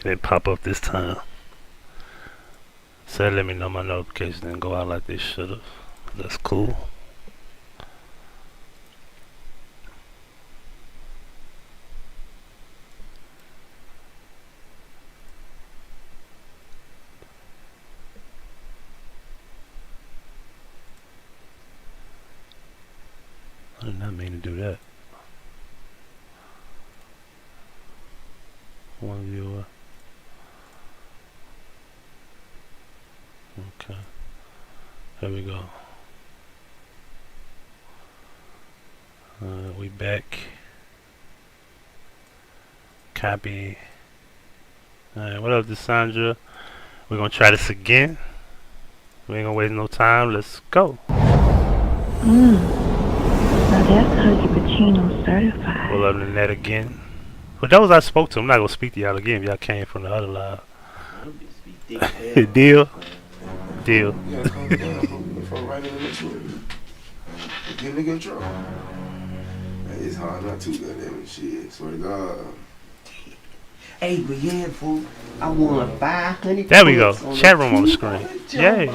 didn't pop up this time. So let me know my notifications didn't go out like they should have. That's cool. I did not mean to do that. One viewer. Okay. There we go. We back. Copy. Alright, what up, Desandra? We're gonna try this again. We ain't gonna waste no time. Let's go. Now that's Huggie Pacino certified. Pull up the net again. For those I spoke to, I'm not gonna speak to y'all again if y'all came from the other live. Deal? Deal. You gotta calm down before right in the next one. Get nigga in trouble. It's hard not to, goddamn shit. Swear to God. Hey, but yeah, fool. I won 500. There we go. Chat room on the screen. Yay.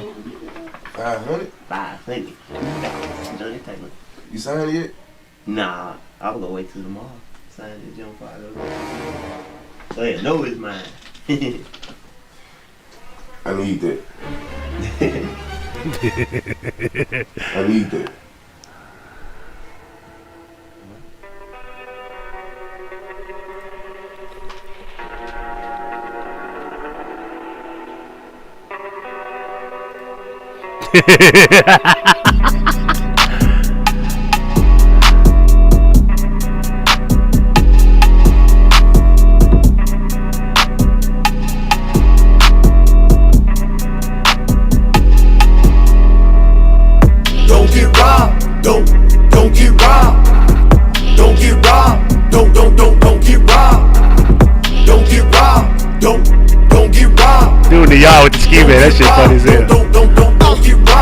500? 500. You signed it yet? Nah, I'll go wait till tomorrow. Sign the jump file. So yeah, no, it's mine. I need that. I need that. Y'all with the ski man, that shit funny as hell.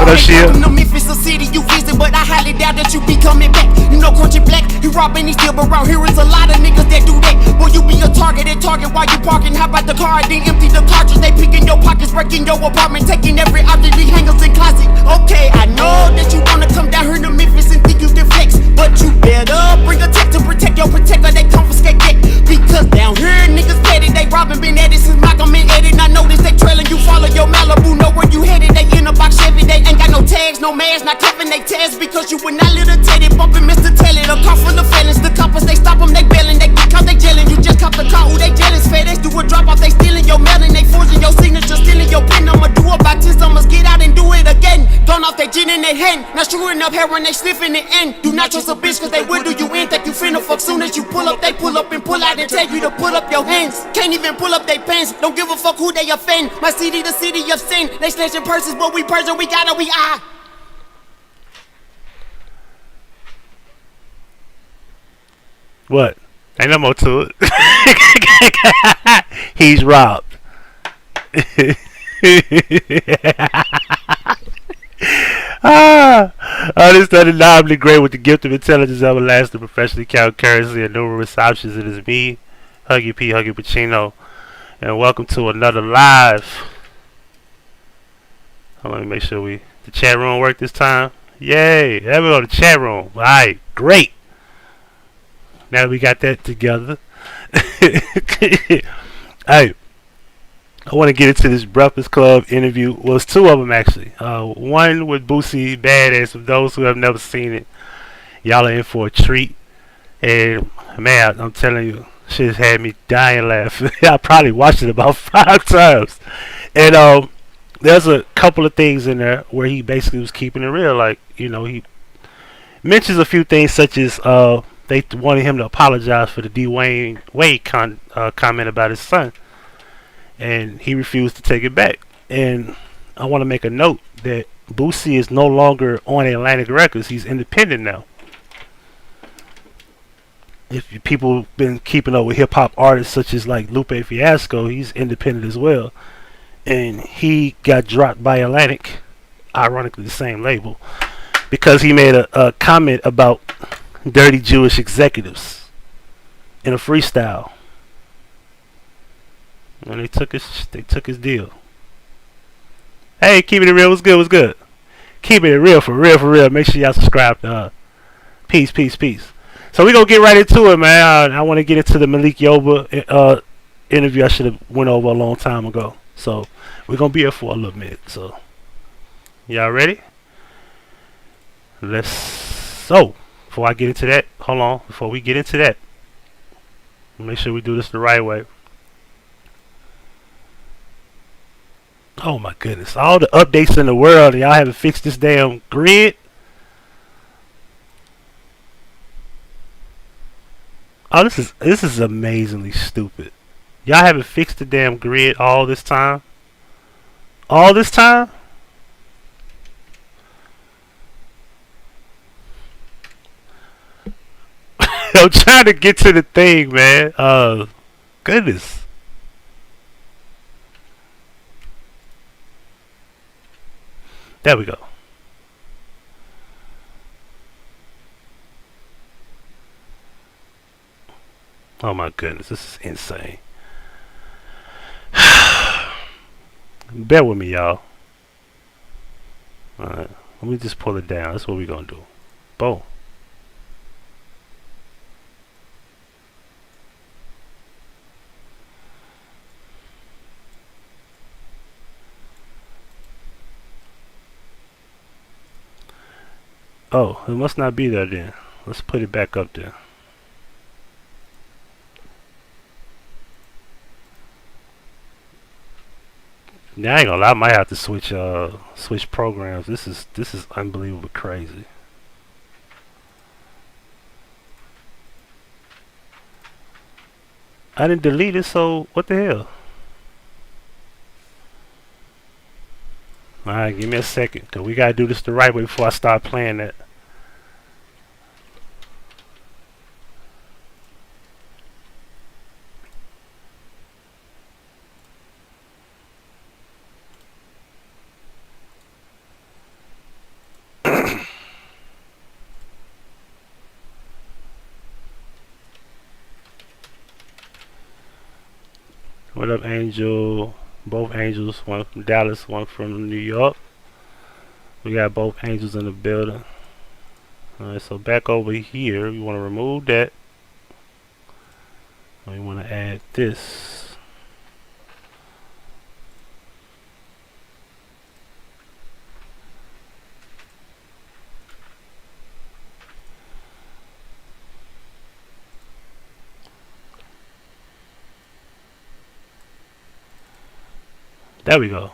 What up, Shia? Memphis a city you visit, but I highly doubt that you be coming back. You know, country black, he robbing, he still around here is a lot of niggas that do that. Boy, you be a target while you parking. How about the car? Then empty the cartridge. They picking your pockets, breaking your apartment, taking every object, leave hangers in closet. Okay, I know that you wanna come down here to Memphis and think you can flex, but you better bring a tech to protect your protector. They confiscate that because down here niggas petty. They robbing, been at it since Malcolm and Eddie. I notice they trailing you, follow your Malibu, know where you headed. They in a box Chevy, they ain't got no tags, no mask, not cuffing they tags because you were not little Teddy bumping Mr. Telly. The car full of felons, the coppers they stop them, they bailing, they get caught, they jailing. You just cop the car, who they jealous? FedEx do a drop off, they stealing your mail and they forging your signature, stealing your pen. I'ma do about 10 summers, get out and do it again. Gone off they gin in their hand, now screwing up heroin, they sniffing the end. Do not trust a bitch cause they will do you in. Think you finna fuck soon as you pull up, they pull up and pull out and tell you to pull up your hands. Can't even pull up they pants, don't give a fuck who they offend. My city, the city of sin, they snatching purses, but we purging, we gotta, we are. What? Ain't no more to it. He's robbed. This undeniably great with the gift of intelligence, everlasting, professionally count currency, and numerous options. It is me, Huggie Pacino, and welcome to another live. Let me make sure the chat room work this time. Yay! There we go, the chat room. Alright, great. Now that we got that together. Hey, I want to get into this Breakfast Club interview. Well, it's two of them actually. One with Boosie, BadAzz. For those who have never seen it, y'all are in for a treat. And man, I'm telling you, shit had me dying laughing. I probably watched it about 5 times. And there's a couple of things in there where he basically was keeping it real. Like, you know, he mentions a few things such as they wanted him to apologize for the Dwayne Wade comment about his son, and he refused to take it back. And I want to make a note that Boosie is no longer on Atlantic Records. He's independent now. If people have been keeping up with hip-hop artists such as like Lupe Fiasco, he's independent as well. And he got dropped by Atlantic, ironically the same label, because he made a comment about dirty Jewish executives in a freestyle. And they took his deal. Hey, keeping it real. What's good? What's good? Keeping it real for real for real. Make sure y'all subscribe to peace, peace, peace. So we gonna get right into it, man. I want to get into the Malik Yoba interview. I should have went over a long time ago. So we're gonna be here for a little minute. So y'all ready? So before I get into that, hold on. Before we get into that, make sure we do this the right way. Oh my goodness! All the updates in the world, and y'all haven't fixed this damn grid. Oh, this is amazingly stupid. Y'all haven't fixed the damn grid all this time. All this time. I'm trying to get to the thing, man. Goodness. There we go. Oh my goodness, this is insane. Bear with me, y'all. Alright, let me just pull it down. That's what we're gonna do. Boom. Oh, it must not be there then. Let's put it back up there. Now I ain't gonna lie, I might have to switch programs. This is unbelievably crazy. I didn't delete it, so what the hell? Alright, give me a second, cause we gotta do this the right way before I start playing that. What up, Angel? Both angels, one from Dallas, one from New York. We got both angels in the building. Alright, so back over here, we want to remove that. We want to add this. There we go.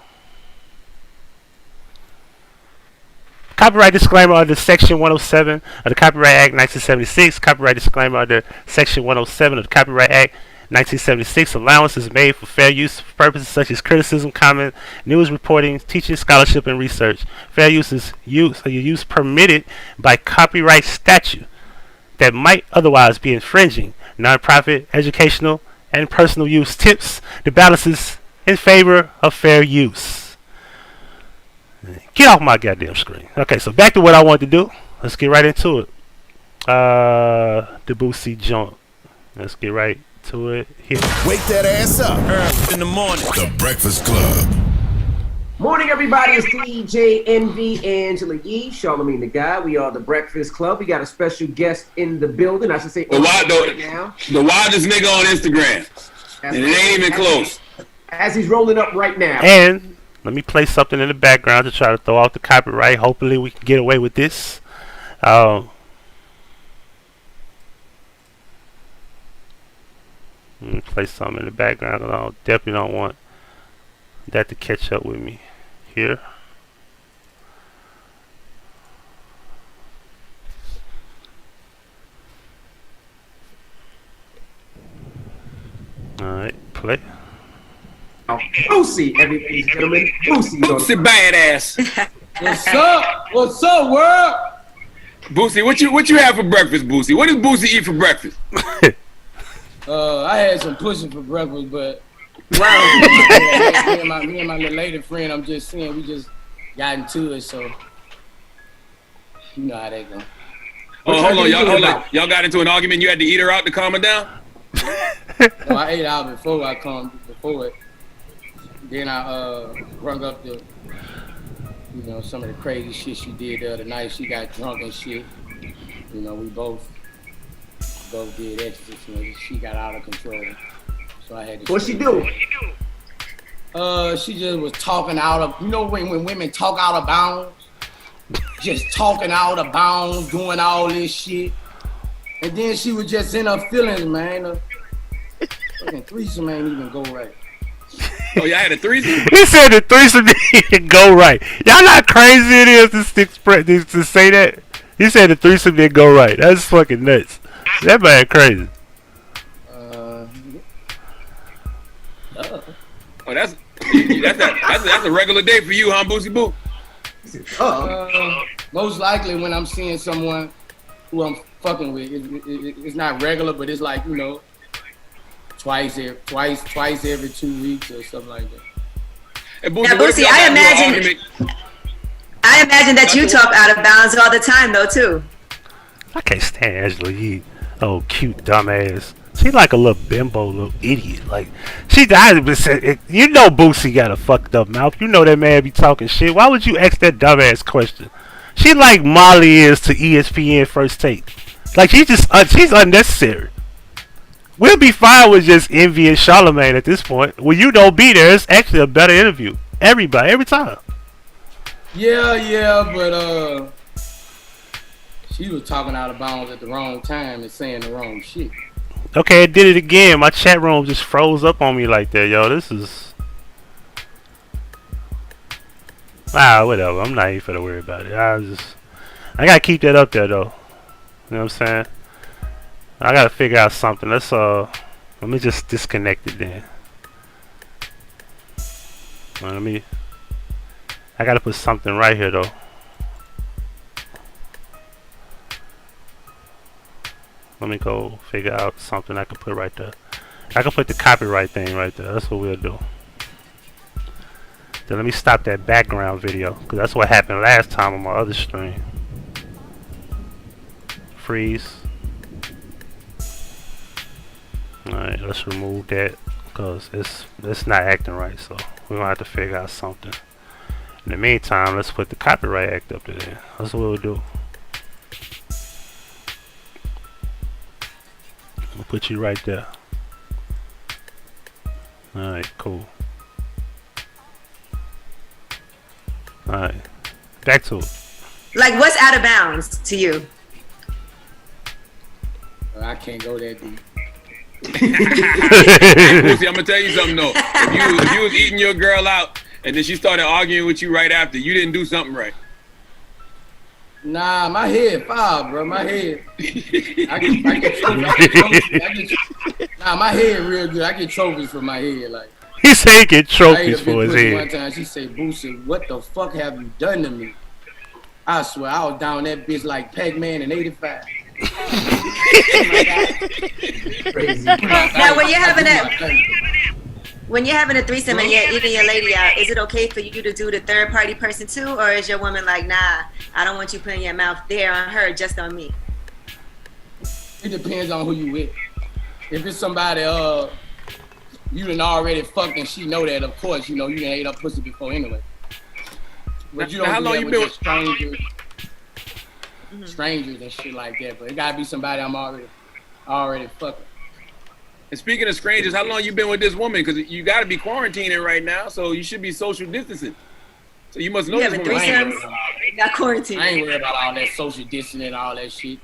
Copyright disclaimer under Section 107 of the Copyright Act 1976. Copyright disclaimer under Section 107 of the Copyright Act 1976. Allowance is made for fair use for purposes such as criticism, comment, news reporting, teaching, scholarship, and research. Fair use is use permitted by copyright statute that might otherwise be infringing. Non-profit, educational, and personal use tips the balances in favor of fair use. Get off my goddamn screen. Okay, so back to what I wanted to do. Let's get right into it. The Boosie joint. Let's get right to it here. Wake that ass up early in the morning. The Breakfast Club. Morning, everybody. It's DJ NV Angela Yee, Charlamagne the Guy. We are the Breakfast Club. We got a special guest in the building. I should say the wildest nigga on Instagram. And it ain't even close. As he's rolling up right now. And let me play something in the background to try to throw out the copyright. Hopefully we can get away with this. Let me play something in the background. I definitely don't want that to catch up with me here. Alright, play. Boosie, ladies and gentlemen. Boosie BadAzz. What's up, world? Boosie, what you have for breakfast, Boosie? What does Boosie eat for breakfast? I had some pushing for breakfast, but me and my little lady friend, I'm just saying, we just got into it, so you know how that go. Oh, hold on, y'all got into an argument. You had to eat her out to calm her down. No, I ate out before I come before it. Then I brung up the, some of the crazy shit she did the other night. She got drunk and shit. We both did ecstasy. She got out of control, so I had to. What she do? She just was talking out of, when women talk out of bounds, just talking out of bounds, doing all this shit, and then she was just in her feelings, man. The fucking threesome ain't even go right. Oh, y'all had a threesome? He said the threesome didn't go right. Y'all not crazy it is to say that? He said the threesome didn't go right. That's fucking nuts. That man crazy. Oh, that's a regular day for you, huh, Boosie Boo? Most likely when I'm seeing someone who I'm fucking with, it's not regular, but it's like, twice every 2 weeks or something like that. Hey, Boosie, now, Boosie, I imagine that you talk out of bounds all the time, though, too. I can't stand Angela Yee. Oh, cute dumbass. She like a little bimbo, little idiot. Like, Boosie got a fucked up mouth. You know that man be talking shit. Why would you ask that dumbass question? She like Molly is to ESPN First Take. Like, she's unnecessary. We'll be fine with just Envy and Charlamagne at this point. When you don't be there, it's actually a better interview. Every time. Yeah, but she was talking out of bounds at the wrong time and saying the wrong shit. Okay, I did it again. My chat room just froze up on me like that, yo. This is... whatever. I'm not even finna worry about it. I gotta keep that up there, though. You know what I'm saying? I gotta figure out something. Let me just disconnect it then. I gotta put something right here, though. Let me go figure out something I can put right there. I can put the copyright thing right there. That's what we'll do. Then let me stop that background video, because that's what happened last time on my other stream. Freeze. Alright, let's remove that, because it's not acting right, so we're gonna have to figure out something. In the meantime, let's put the copyright act up there. That's what we'll do. I'll put you right there. Alright, cool. Alright, back to it. Like, what's out of bounds to you? I can't go that deep. Boosie, I'm gonna tell you something though. If you was eating your girl out and then she started arguing with you right after, you didn't do something right. Nah, my head foul, bro. My head. Nah, my head real good. I get trophies for my head. Like, he say he get trophies for his head. One time she said, "Boosie, what the fuck have you done to me?" I swear, I was down that bitch like Pac-Man in '85. Now, when you're having a threesome and you're eating your lady out, is it okay for you to do the third party person too, or is your woman like, nah, I don't want you putting your mouth there on her, just on me? It depends on who you with. If it's somebody you done already fucked and she know that, of course, you done ate up pussy before anyway. But you don't how do long that you with been just strangers and shit like that. But it gotta be somebody I'm already fucking. And speaking of strangers, how long you been with this woman? Because you got to be quarantining right now, so you should be social distancing. So you must know this woman. Not quarantine. I ain't worried about all that social distancing and all that shit.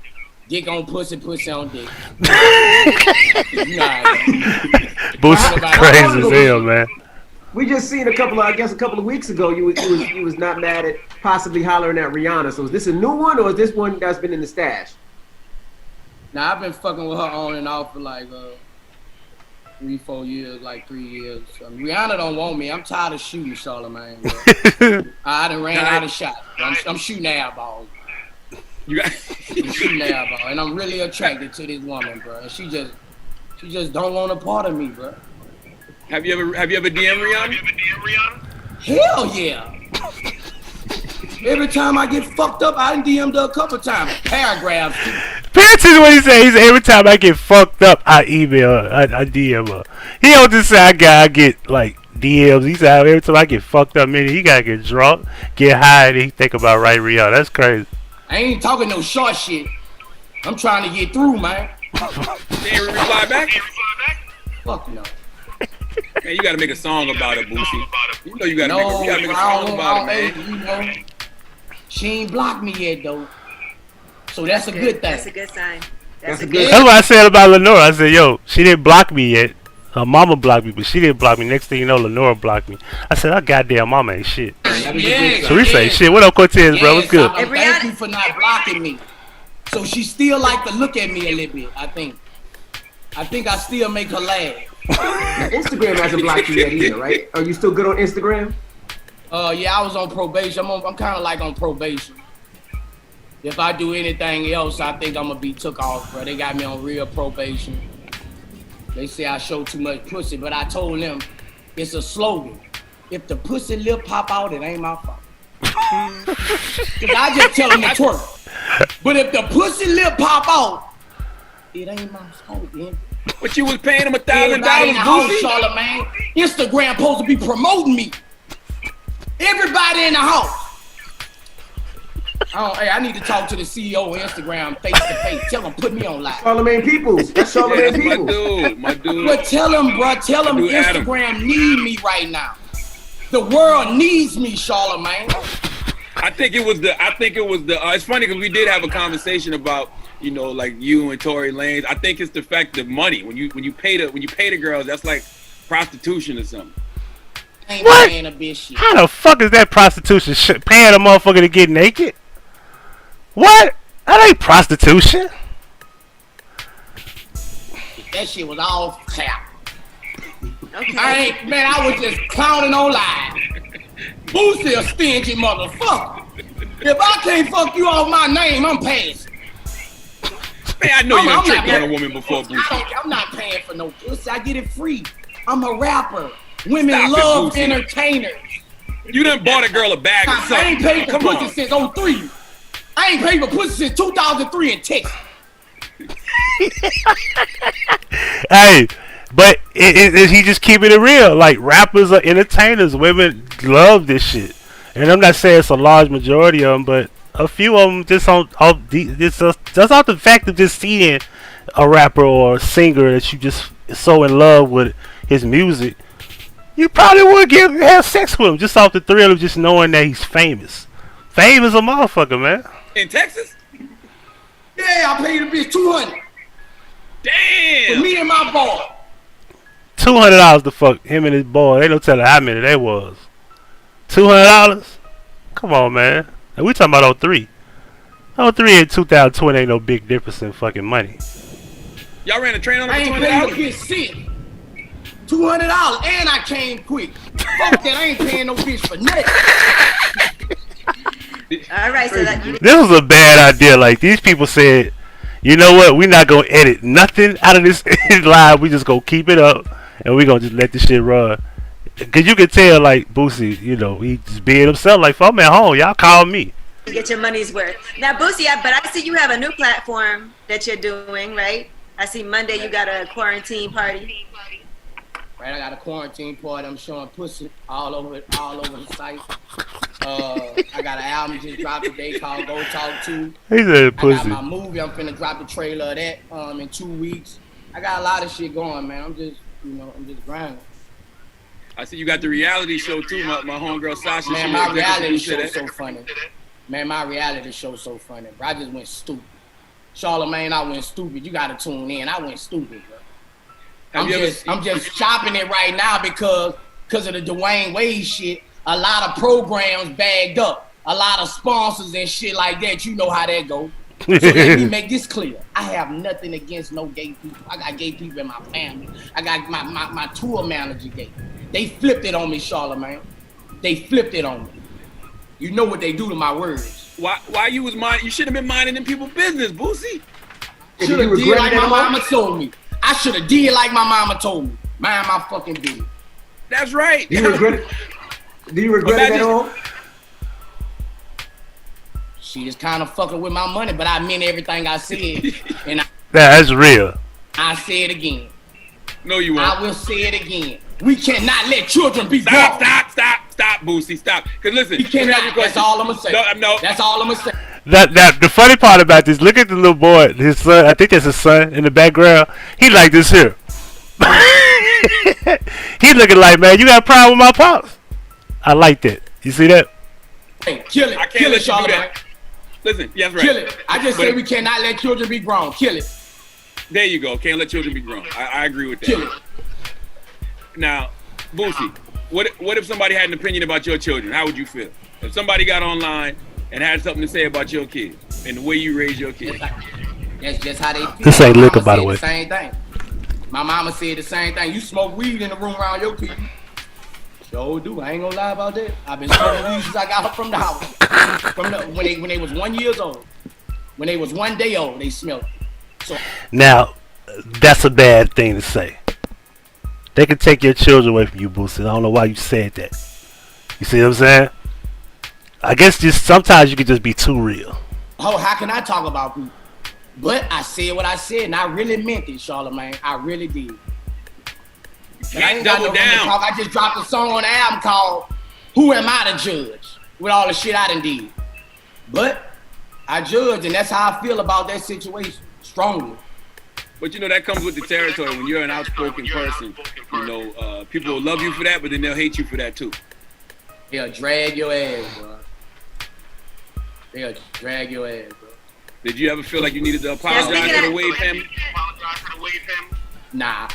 Dick on pussy, pussy on dick. Boosie's crazy as hell, man. We just seen a couple of weeks ago, you was not mad at possibly hollering at Rihanna. So is this a new one, or is this one that's been in the stash? Nah, I've been fucking with her on and off for like 3-4 years, like 3 years. Rihanna don't want me. I'm tired of shooting, Charlamagne. I done ran out of shots. I'm shooting air balls. I'm shooting air balls, and I'm really attracted to this woman, bro. And she just don't want a part of me, bro. Have you ever DM Rihanna? Hell yeah. Every time I get fucked up, I DM'd her a couple times. Paragraphs. Pay attention to what he said. He said every time I get fucked up, I email her, I DM her. He don't just say I get like DMs. He said every time I get fucked up, man, he gotta get drunk, get high, and he think about writing Rio. That's crazy. I ain't talking no short shit. I'm trying to get through, man. They ain't reply back? Fuck no. Man, you gotta make a song about it, Boosie. You know you gotta make a song about it, man. You know, she ain't blocked me yet, though. So that's a good thing. That's a good sign. That's a That's what I said about Lenora. I said, yo, she didn't block me yet. Her mama blocked me, but she didn't block me. Next thing you know, Lenora blocked me. I said, her goddamn mama ain't shit. So we say, shit, what up, Cortez, bro? What's good? Thank you for not blocking me. So she still like to look at me a little bit, I think. I think I still make her laugh. Instagram hasn't blocked you yet either, right? Are you still good on Instagram? Yeah, I was on probation. I'm kind of like on probation. If I do anything else, I think I'm gonna be took off, bro. They got me on real probation. They say I show too much pussy, but I told them it's a slogan. If the pussy lip pop out, it ain't my fault. Cause I just tell them to twerk. But if the pussy lip pop out, it ain't my fault, man. But you was paying him $1,000, Boosie? Charlamagne. Instagram supposed to be promoting me. Everybody in the house. Hey, I need to talk to the CEO of Instagram face to face. Tell him put me on live. Charlamagne Peoples. That's Charlamagne Peoples. My dude. But tell him, bro. Tell him Instagram need me right now. The world needs me, Charlamagne. I think it was the. It's funny because we did have a conversation about, you know, like you and Tory Lanez. I think it's the fact of money. When you pay the girls, that's like prostitution or something. Ain't What? paying a bitch shit. How the fuck is that prostitution? Paying a motherfucker to get naked? What? That ain't prostitution. That shit was all crap. Okay. I was just clowning on live. Boosie a stingy motherfucker. If I can't fuck you off my name, I'm passing. Man, I know you done tricked on a woman before, Boosie. I'm not paying for no pussy. I get it free. I'm a rapper. Women Stop it, love Boosie. entertainers. You done bought a girl a bag of something. I ain't paid for Come pussy on. since 03. I ain't paid for pussy since 2003 in Texas. Hey, but he just keeping it real. Like, rappers are entertainers. Women love this shit. And I'm not saying it's a large majority of them, but a few of them just off the fact of just seeing a rapper or a singer that you just so in love with his music, you probably would have sex with him just off the thrill of just knowing that he's famous. Fame is a motherfucker, man. In Texas? Yeah, I paid the bitch $200 Damn. for me and my boy. $200 to fuck him and his boy. They don't tell her how many they was. $200? Come on, man. And we talking about 03. 03 and 2020 ain't no big difference in fucking money. Y'all ran a train on I her ain't for paying $200? the bitch shit. $200 and I came quick. Fuck that, I ain't paying no bitch for nothing. All right, so that This was a bad idea. Like, these people said, you know what? We're not going to edit nothing out of this live. We just going to keep it up and we going to just let this shit run. Because you can tell, like, Boosie, you know, he just being himself. Like, if I'm at home, y'all call me. you get your money's worth. Now, Boosie, but I see you have a new platform that you're doing, right? I see Monday you got a quarantine party. Right, I got a quarantine party. I'm showing pussy all over the site. I got an album just dropped today called Go Talk To. He said pussy. I got my movie. I'm finna drop the trailer of that in 2 weeks. I got a lot of shit going, man. I'm just grinding. I see you got the reality show too. My homegirl Sasha. Man, my reality show so funny. Man, my reality show so funny, bro. I just went stupid. Charlamagne, I went stupid. You gotta tune in. I went stupid, bro. I'm just chopping it right now because of the Dwayne Wade shit. A lot of programs bagged up. A lot of sponsors and shit like that. You know how that go. So let me make this clear. I have nothing against no gay people. I got gay people in my family. I got my tour manager gay. They flipped it on me, Charlamagne. They flipped it on me. You know what they do to my words. Why you was mind? You should have been minding them people's business, Boosie. Should have did like my mama told me. I should have did like my mama told me. Mind my fucking business. That's right. Do you regret it? Do you regret it at all? She is kind of fucking with my money, but I meant everything I said. And That's real. I say it again. No, you won't. I will say it again. We cannot let children be Stop, grown. stop, Boosie, stop. Because listen, We cannot. That's all I'm gonna say. No. That's all I'm gonna say. That the funny part about this, look at the little boy, his son. I think that's his son in the background. He like this here. He looking like, man, you got a problem with my pops. I like that. You see that? Hey, kill it. I can't Kill let it, you do Charlamagne. that. Listen, yes, right. Kill it. I just say we cannot let children be grown. Kill it. There you go. Can't let children be grown. I agree with that. Kill it. Now, Boosie, what if somebody had an opinion about your children? How would you feel? If somebody got online and had something to say about your kids and the way you raise your kids? That's just how they feel. This ain't My liquor, mama by the said way. Same thing. My mama said the same thing. You smoke weed in the room around your kids. Sure do. I ain't gonna lie about that. I've been smoking weed since I got up from the house. When they was 1 year old. When they was 1 day old, they smelled it. So Now, that's a bad thing to say. They can take your children away from you, Boosie. I don't know why you said that. You see what I'm saying? I guess just sometimes you can just be too real. how can I talk about people? But I said what I said, and I really meant it, Charlamagne. I really did. I ain't got no room to talk. I just dropped a song on the album called "Who Am I to Judge?" with all the shit I done did. But I judge, and that's how I feel about that situation, strongly. But you know, that comes with the territory. When you're an outspoken person, you know, people will love you for that, but then they'll hate you for that too. They'll drag your ass, bro. They'll drag your ass, bro. Did you ever feel like you needed to apologize to the Wade family? Nah.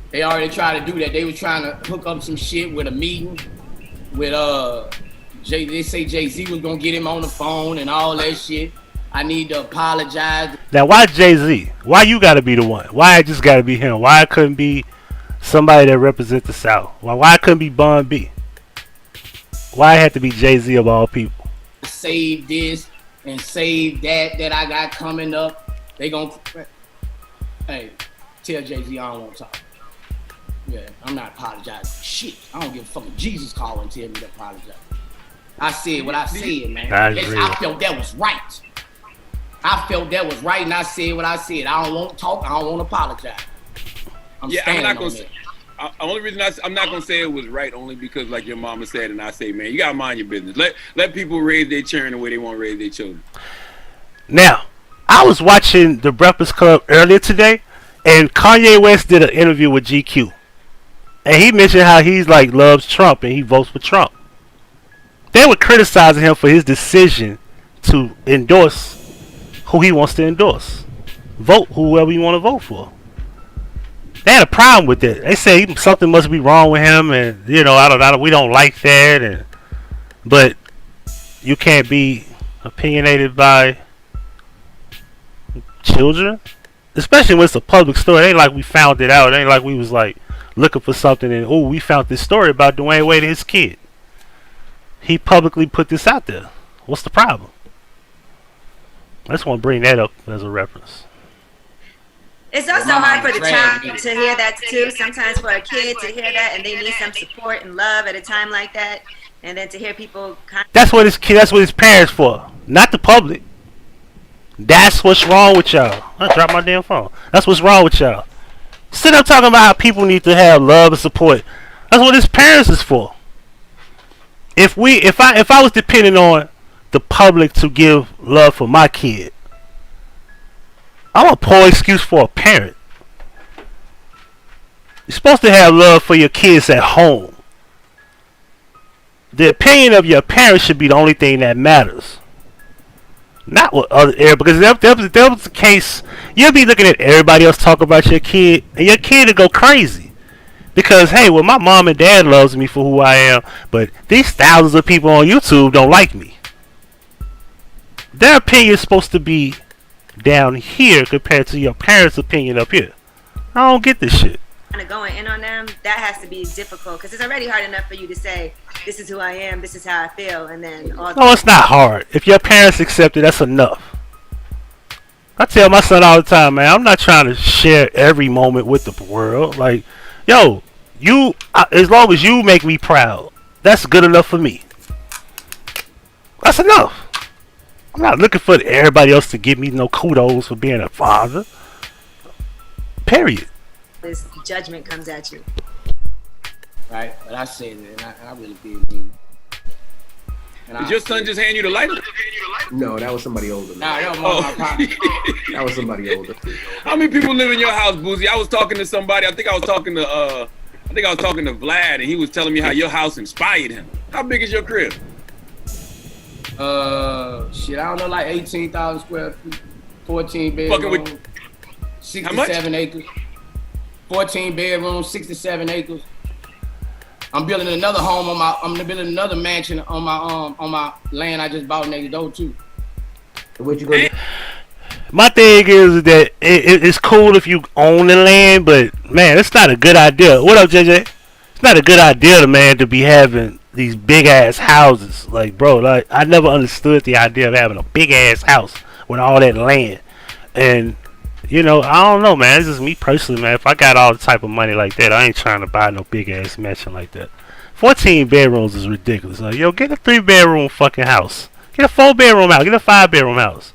They already tried to do that. They was trying to hook up some shit with a meeting with they say Jay-Z was gonna get him on the phone and all that shit. I need to apologize. Now, why Jay-Z? Why you gotta be the one? Why it just gotta be him? Why it couldn't be somebody that represents the South? Why it couldn't be Bun B? Why it had to be Jay-Z of all people? Save this and save that I got coming up. They gonna, hey, tell Jay-Z I don't want to talk. Yeah, I'm not apologizing. Shit, I don't give a fuck if Jesus call and tell me to apologize. I said what I said, man. I felt that was right. I felt that was right, and I said what I said. I don't want to talk. I don't want to apologize. I'm not gonna say. Only reason I'm not gonna say it was right, only because, like your mama said, and I say, man, you gotta mind your business. Let people raise their children the way they want to raise their children. Now, I was watching The Breakfast Club earlier today, and Kanye West did an interview with GQ, and he mentioned how he's like loves Trump and he votes for Trump. They were criticizing him for his decision to endorse who he wants to endorse, vote whoever you want to vote for. They had a problem with it. They say something must be wrong with him, and you know, we don't like that. But you can't be opinionated by children, especially when it's a public story. It ain't like we found it out. It ain't like we was like looking for something and we found this story about Dwayne Wade and his kid. He publicly put this out there. What's the problem? I just want to bring that up as a reference. It's also hard for the child to hear that too. Sometimes for a kid to hear that and they need some support and love at a time like that, and then to hear people. That's what his parents for, not the public. That's what's wrong with y'all. I dropped my damn phone. That's what's wrong with y'all. Sit up talking about how people need to have love and support. That's what his parents is for. If I was depending on the public to give love for my kid, I'm a poor excuse for a parent. You're supposed to have love for your kids at home. The opinion of your parents should be the only thing that matters. Not what other because if that was the case, you'll be looking at everybody else talk about your kid, and your kid will go crazy. Because hey, well, my mom and dad loves me for who I am, but these thousands of people on YouTube don't like me. Their opinion is supposed to be down here compared to your parents' opinion up here. I don't get this shit. Kind of going in on them, that has to be difficult because it's already hard enough for you to say, "This is who I am. This is how I feel," and then all. No, it's not hard. If your parents accept it, that's enough. I tell my son all the time, man, I'm not trying to share every moment with the world. Like, yo, you, as long as you make me proud, that's good enough for me. That's enough. I'm not looking for everybody else to give me no kudos for being a father. Period. This judgment comes at you. right? But I said it, and I really did mean it. Did your son just hand you the lighter? No, that was somebody older. Nah, that was my pops. That was somebody older. How many people live in your house, Boosie? I was talking to somebody. I think I was talking to Vlad, and he was telling me how your house inspired him. How big is your crib? Shit, I don't know, like 18,000 square feet, 14 Fucking bedrooms, with 67 acres. 14 bedrooms, 67 acres. I'm building another home I'm building another mansion on my land I just bought next door too. What you gonna do? My thing is that it's cool if you own the land, but man, it's not a good idea. What up, JJ? It's not a good idea, man, to be having these big ass houses. Like, bro, like I never understood the idea of having a big ass house with all that land. And you know, I don't know, man. It's just me personally, man. If I got all the type of money like that, I ain't trying to buy no big ass mansion like that. 14 bedrooms is ridiculous. Like, yo, get a 3-bedroom fucking house. Get a 4-bedroom house. Get a 5-bedroom house.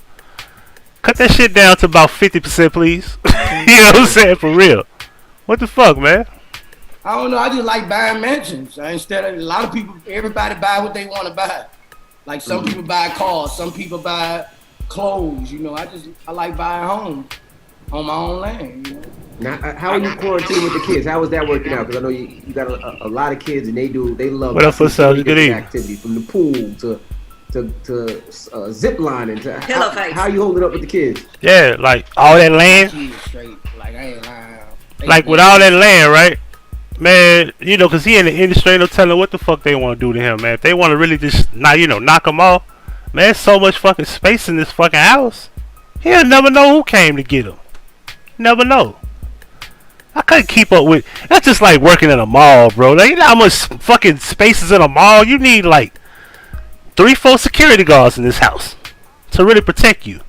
Cut that shit down to about 50%, please. You know what I'm saying? For real. What the fuck, man? I don't know. I just like buying mansions. Instead of a lot of people, everybody buy what they want to buy. Like some people buy cars, some people buy clothes. You know, I like buying homes on my own land. You know? Now, how are you quarantined with the kids? How is that working out? Because I know you got a lot of kids and they love. What up, what's up? Good evening. Activity from the pool to zip lining to how you holding up with the kids? Yeah, like all that land. Straight. Like I ain't lying. Like with all that land, right? Man, you know, cause he in the industry, ain't no telling what the fuck they want to do to him, man. If they want to really just knock him off, man, there's so much fucking space in this fucking house. He'll never know who came to get him. Never know. I couldn't keep up with. That's just like working in a mall, bro. Like, you know how much fucking space is in a mall? You need like 3-4 security guards in this house to really protect you.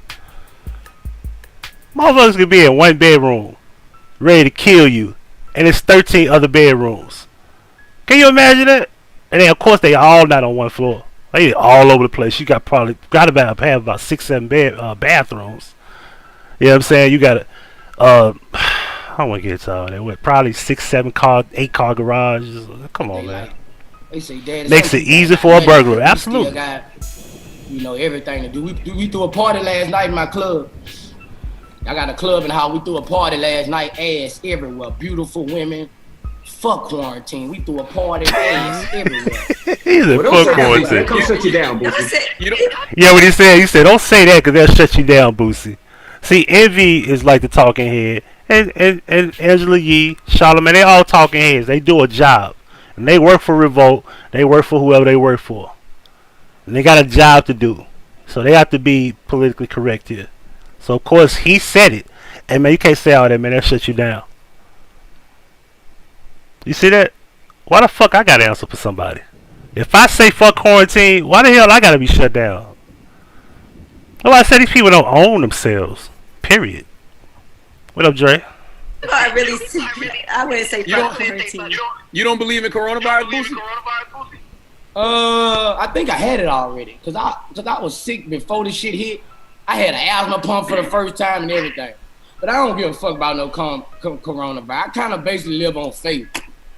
Motherfuckers could be in 1 bedroom, ready to kill you, and it's 13 other bedrooms. Can you imagine that? And then of course they all not on one floor. They all over the place. You got to have about 6-7 bathrooms. You know what I'm saying? You got to I don't want to get into all that. What, probably 6-7 car, 8-car garages. Come on, man. They say, Dad, makes it easy for a burglar. Absolutely. Got, you know, everything to do. We threw a party last night in my club. I got a club in the house. We threw a party last night. Ass everywhere. Beautiful women. Fuck quarantine. We threw a party. Ass everywhere. He's a fuck quarantine. Come shut you down, Boosie. Yeah, what he said, don't say that because they'll shut you down, Boosie. See, Envy is like the talking head. And Angela Yee, Charlamagne, they all talking heads. They do a job. And they work for Revolt. They work for whoever they work for. And they got a job to do. So they have to be politically correct here. So, of course, he said it. And, man, you can't say all that, man. They'll shut you down. You see that? Why the fuck I got to answer for somebody? If I say fuck quarantine, why the hell I got to be shut down? Well, I said these people don't own themselves. Period. What up, Dre? I wouldn't say fuck quarantine. You don't believe in coronavirus, Boosie? I think I had it already. Cause I was sick before this shit hit. I had an asthma pump for the first time and everything. But I don't give a fuck about no coronavirus. I kind of basically live on faith.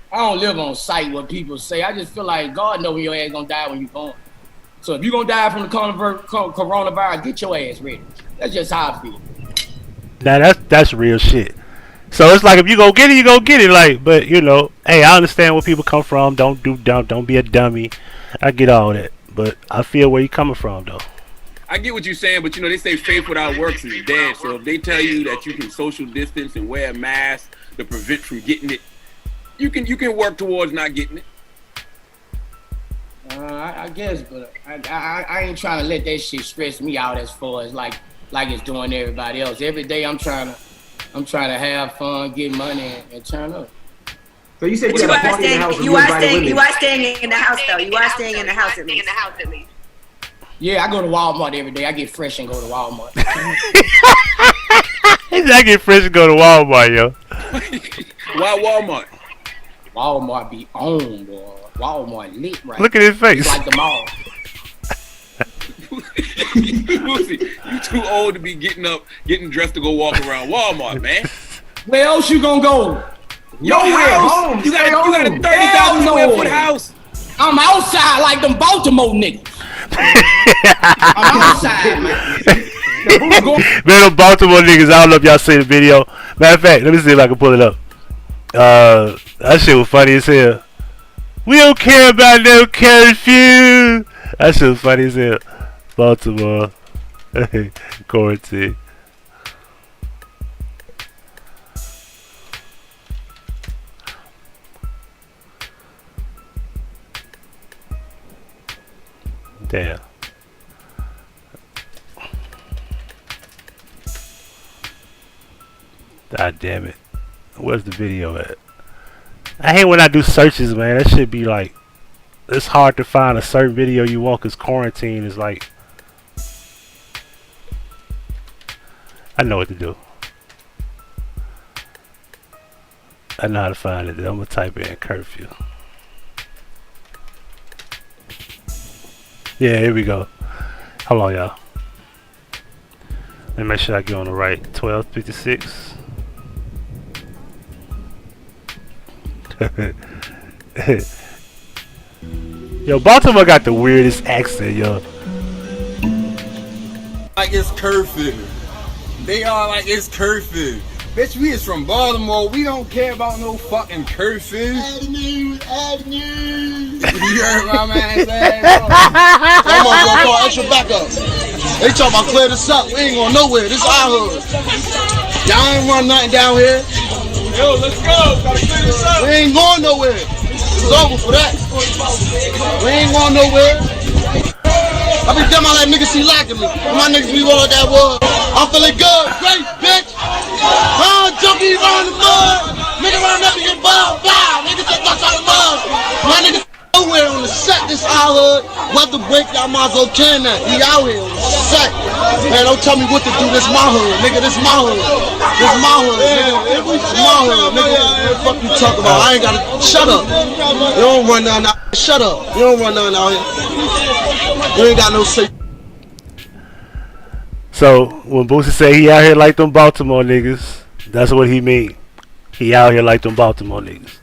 I don't live on sight what people say. I just feel like God knows when your ass gonna die when you born. So if you gonna die from the coronavirus, get your ass ready. That's just how I feel. Now that's real shit. So it's like if you go get it, you go get it. Like, but you know, hey, I understand where people come from. Don't be a dummy. I get all that, but I feel where you coming from though. I get what you're saying, but you know they say faith without works is dead. So if they tell you that you can social distance and wear a mask to prevent from getting it, you can work towards not getting it. I guess, but I ain't trying to let that shit stress me out as far as like it's doing everybody else. Every day I'm trying to have fun, get money, and turn up. So you said you are staying. You are staying in the house though. You are staying in the house at least. Yeah, I go to Walmart every day. I get fresh and go to Walmart. I get fresh and go to Walmart, yo. Why Walmart? Walmart be on, boy. Walmart lit right. Look at his face. It's like the mall. You too old to be getting dressed to go walk around Walmart, man. Where else you gonna go? Your house. You got a 30,000 square foot house. I'm outside like them Baltimore niggas. I'm outside, man. Man, them Baltimore niggas, I don't know if y'all see the video. Matter of fact, let me see if I can pull it up. That shit was funny as hell. We don't care about no curfew. That shit was funny as hell. Baltimore. Quarantine. Damn. God damn it. Where's the video at? I hate when I do searches, man. That should be like, it's hard to find a certain video you want because quarantine is like, I know what to do. I know how to find it. I'm gonna type in curfew. Yeah, here we go. Hold on, y'all. Let me make sure I get on the right. 12:56. Yo, Baltimore got the weirdest accent, yo. Like it's curfew. They are like it's curfew. Bitch, we is from Baltimore. We don't care about no fucking curfew. Avenue. You heard my man say? Come on, bro, call extra backup. They talking about clear this up. We ain't going nowhere. This our hood. Y'all ain't run nothing down here. Yo, let's go. Gotta clear this up. We ain't going nowhere. It's over for that. We ain't going nowhere. I be telling my like niggas see lacking me. My niggas be rolling that wood. I'm feeling good. Great, bitch. Junkie around the mud. Nigga run up and get ball. Wow. Niggas just bust out the mud. My niggas nowhere on the set. This our hood. Weather break, y'all might as well can that. We out here on the set. Man, don't tell me what to do. This my hood. Nigga, this my hood. This my hood. Nigga. This my hood. Nigga, what the fuck you talk about? I ain't gotta. Shut up. You don't run down out. Shut up. You don't run down out here. You ain't got no say. So when Boosie say he out here like them Baltimore niggas, that's what he mean. He out here like them Baltimore niggas.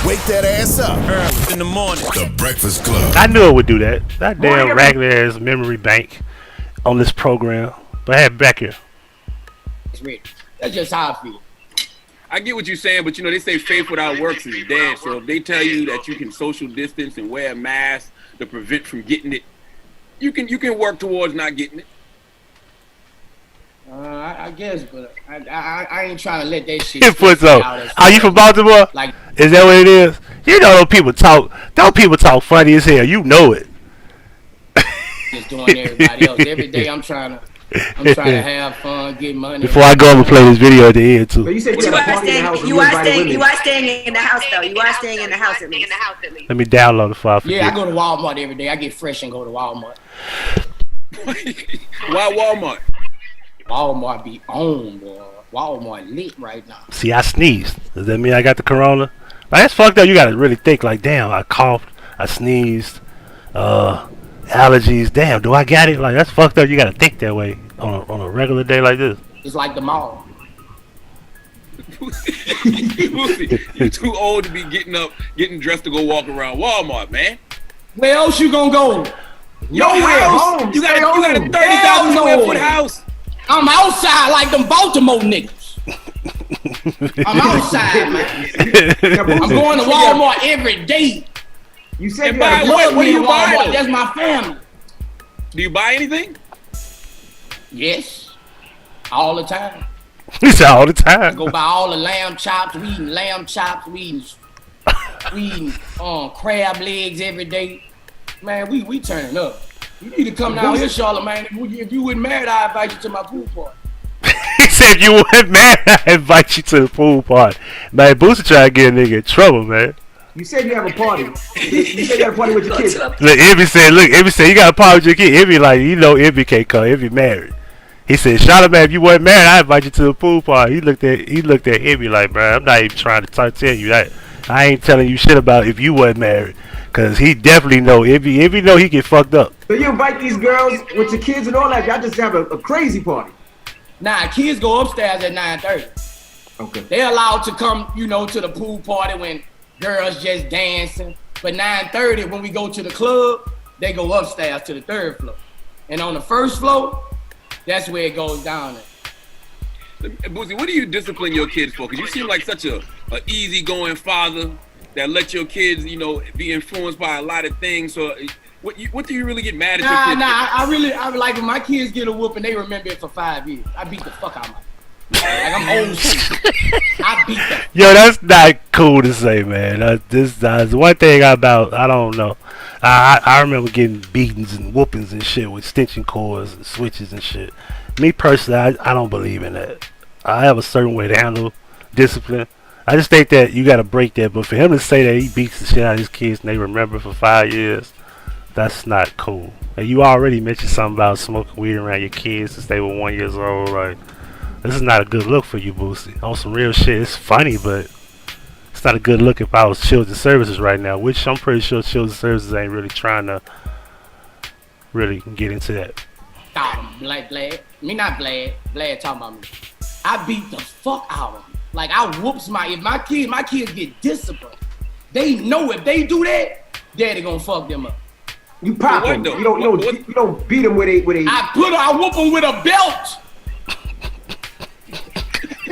Wake that ass up early in the morning. The Breakfast Club. I knew it would do that. That damn regular ass memory bank on this program. But I had back here. That's just how I feel. I get what you're saying, but you know they say faith without works is dead. So if they tell you that you can social distance and wear a mask to prevent from getting it, you can work towards not getting it. I guess, but I ain't trying to let that shit. Are you from Baltimore? Like, is that what it is? You know those people talk. Those people talk funny as hell. You know it. Just doing everybody else. Every day I'm trying to have fun, get money. Before I go, I'm gonna play this video at the end too. But you said you are staying in the house though. You are staying in the house at least. Let me download the file. Yeah, I go to Walmart every day. I get fresh and go to Walmart. Why Walmart? Walmart be on, boy. Walmart lit right now. See, I sneezed. Does that mean I got the corona? Like, that's fucked up. You gotta really think like, damn, I coughed, I sneezed, allergies. Damn, do I got it? Like, that's fucked up. You gotta think that way on a regular day like this. It's like the mall. You're too old to be getting dressed to go walk around Walmart, man. Where else you gonna go? Your house. You got a 30,000 square foot house. I'm outside like them Baltimore niggas. I'm outside, man. I'm going to Walmart every day. You said what do you buy? That's my family. Do you buy anything? Yes. All the time. He said all the time. I go buy all the lamb chops. We eating lamb chops. We eating crab legs every day. Man, we turning up. You need to come down here, Charlotte, man. If you wasn't married, I'd invite you to my pool party. He said you weren't married, I'd invite you to the pool party. Man, Boosie trying to get a nigga in trouble, man. You said you have a party. You said you have a party with your kids. Look, Ivy said, you got a party with your kid. Ivy like, you know Ivy can't come. Ivy married. He said, Charlotte, man, if you weren't married, I'd invite you to the pool party. He looked at Ivy like, bro, I'm not even trying to tell you that. I ain't telling you shit about if you wasn't married. Cause he definitely know Ivy know he get fucked up. So you invite these girls with your kids and all that, y'all just have a crazy party. Nah, kids go upstairs at 9:30. Okay. They're allowed to come, you know, to the pool party when girls just dancing. But 9:30, when we go to the club, they go upstairs to the 3rd floor. And on the 1st floor, that's where it goes down there. Boosie, what do you discipline your kids for? Because you seem like such a easygoing father that let your kids, you know, be influenced by a lot of things. So what do you really get mad at your kids? I like when my kids get a whooping, they remember it for 5 years. I beat the fuck out of them. Like I'm old school. I beat them. Yo, that's not cool to say, man. This one thing I don't know. I remember getting beatings and whoopings and shit with extension cords and switches and shit. Me personally, I don't believe in that. I have a certain way to handle discipline. I just think that you got to break that. But for him to say that he beats the shit out of his kids and they remember for 5 years, that's not cool. And you already mentioned something about smoking weed around your kids since they were 1 year old. Like, this is not a good look for you, Boosie. On some real shit, it's funny, but it's not a good look if I was Children's Services right now, which I'm pretty sure Children's Services ain't really trying to really get into that. Blad. Me not Blad. Blad talking about me. I beat the fuck out of them. Like I whoops if my kids get disciplined. They know if they do that, daddy gonna fuck them up. You pop them. You don't beat them with a. I whoop them with a belt.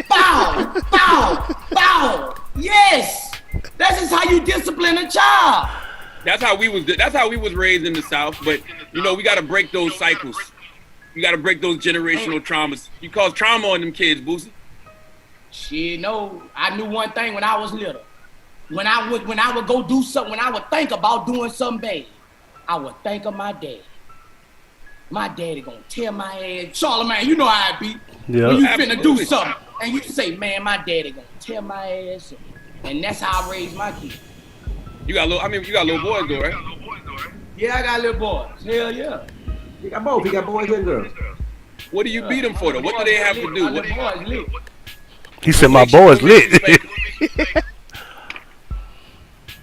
Bow, bow, bow. Yes, that's just how you discipline a child. That's how we was raised in the South. But you know, we got to break those cycles. You got to break those generational traumas. You cause trauma on them kids, Boosie. Shit, no. I knew one thing when I was little. When I would go do something, when I would think about doing something bad, I would think of my dad. My daddy gonna tear my ass. Charlamagne, you know how I be. Yeah. When you finna do something, and you say, man, my daddy gonna tear my ass. And that's how I raised my kids. You got little boys though, right? Yeah, I got little boys. Hell yeah. He got both. He got boys and girls. What do you beat them for though? What do they have to do? My boys lit. He said my boy's lit.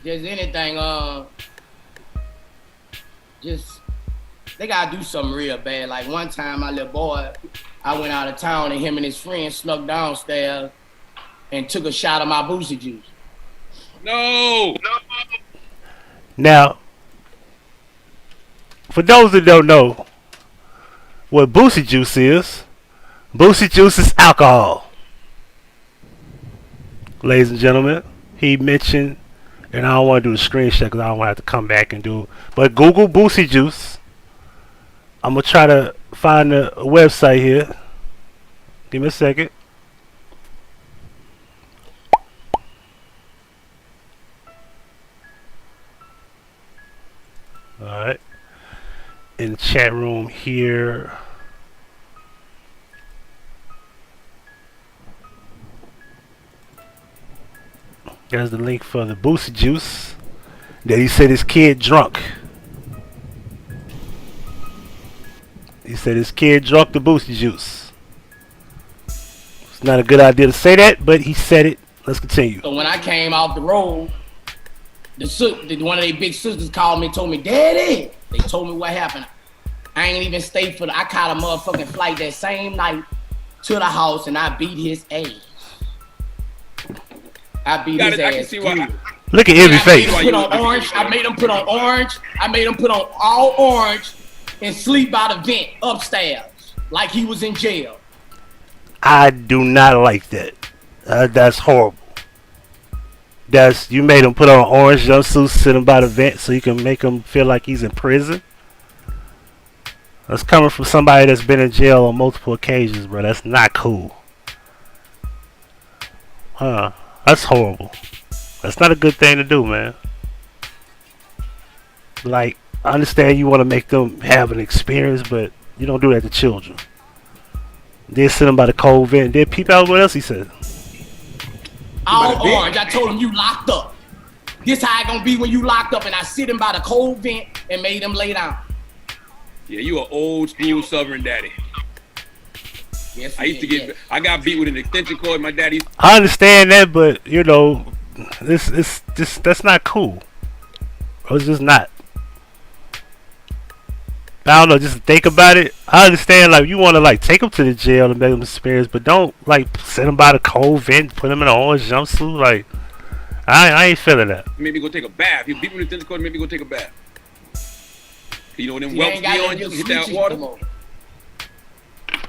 Just anything, just they gotta do something real bad. Like one time, my little boy, I went out of town and him and his friend snuck downstairs and took a shot of my Boosie juice. No. Now, for those that don't know what Boosie juice is alcohol. Ladies and gentlemen, he mentioned, and I don't want to do the screen shot because I don't want to have to come back and do it, but Google Boosie juice. I'm going to try to find a website here. Give me a second. Alright. In the chat room here. There's the link for the Boosie juice that he said his kid drunk. He said his kid drunk the Boosie juice. It's not a good idea to say that, but he said it. Let's continue. So when I came off the road, one of their big sisters called me and told me, Daddy, they told me what happened. I ain't even stayed for I caught a motherfucking flight that same night to the house and I beat his ass. I beat his ass. Look at every face. I made him put on orange. I made him put on all orange and sleep by the vent upstairs like he was in jail. I do not like that. That's horrible. You made him put on an orange jumpsuit, sit him by the vent so you can make him feel like he's in prison. That's coming from somebody that's been in jail on multiple occasions, bro. That's not cool. That's horrible. That's not a good thing to do, man. Like, I understand you want to make them have an experience, but you don't do that to children. Then sit them by the cold vent, then peep out what else he said. All orange. I told him you locked up. This how it gonna be when you locked up, and I sit him by the cold vent and made him lay down. Yeah, you an old school Southern daddy. Yes, I got beat with an extension cord. My daddy. I understand that, but you know, that's not cool. It's just not. I don't know, just think about it. I understand, like, you want to, like, take them to the jail and make them experience, but don't, like, send them by the cold vent, put them in an orange jumpsuit. Like, I ain't feeling that. Maybe go take a bath. You beat me in the tennis court, maybe go take a bath. You know, them welts be on you, hit that water.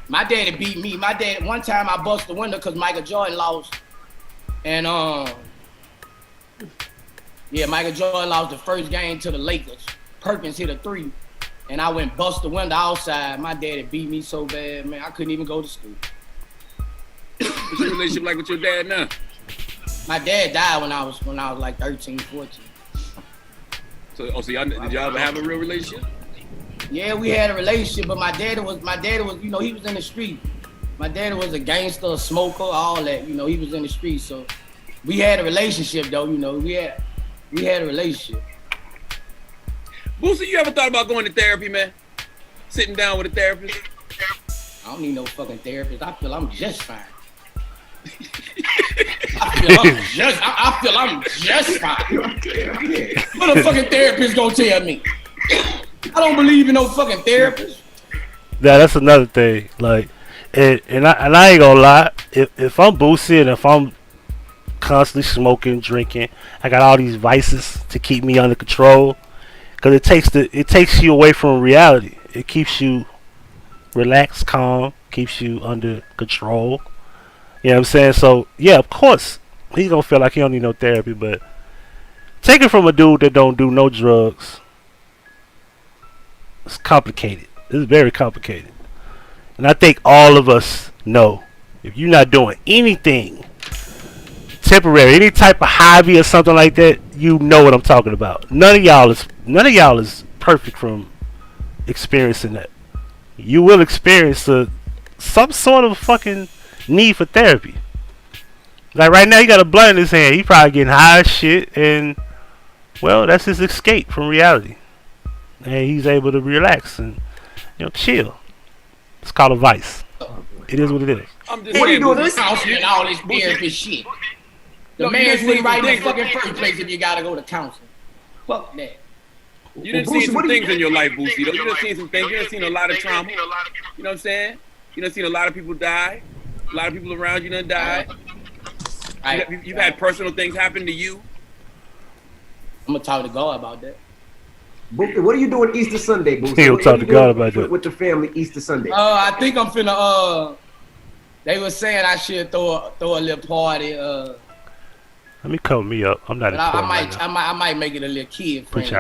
My daddy beat me. My dad, one time I bust the window because Michael Jordan lost. And, yeah, Michael Jordan lost the first game to the Lakers. Perkins hit a 3. And I went bust the window outside. My daddy beat me so bad, man. I couldn't even go to school. What's your relationship like with your dad now? My dad died when I was like 13, 14. So did y'all ever have a real relationship? Yeah, we had a relationship, but my daddy was, you know, he was in the street. My daddy was a gangster, a smoker, all that, you know, he was in the street. So we had a relationship though, you know, we had a relationship. Boosie, you ever thought about going to therapy, man? Sitting down with a therapist? I don't need no fucking therapist. I feel I'm just fine. I feel I'm just fine. What a fucking therapist gonna tell me? I don't believe in no fucking therapist. Yeah, that's another thing. Like, and I ain't gonna lie. If I'm Boosie and if I'm constantly smoking, drinking, I got all these vices to keep me under control. Cause it takes you away from reality. It keeps you relaxed, calm, keeps you under control. You know what I'm saying? So yeah, of course he's gonna feel like he don't need no therapy, but take it from a dude that don't do no drugs. It's complicated. It's very complicated. And I think all of us know if you're not doing anything temporary, any type of hobby or something like that, you know what I'm talking about. None of y'all is perfect from experiencing that. You will experience some sort of fucking need for therapy. Like right now, he got a blunt in his hand. He probably getting high as shit, and well, that's his escape from reality. And he's able to relax and chill. It's called a vice. It is what it is. I'm just what are you saying, doing this counseling and all this therapist shit? The man's really right in the fucking first place if you gotta go to counseling. Fuck that. You done seen some things in your life, Boosie, though. You done seen some things. You done seen a lot of trauma. You know what I'm saying? You done seen a lot of people die. A lot of people around you done died. You've had personal things happen to you. I'm gonna talk to God about that. Boosie, what are you doing Easter Sunday, Boosie? He'll talk to God about that. With your family Easter Sunday. I think I'm finna. They were saying I should throw a little party. Let me cover me up. I'm not important I might make it a little kid. Put me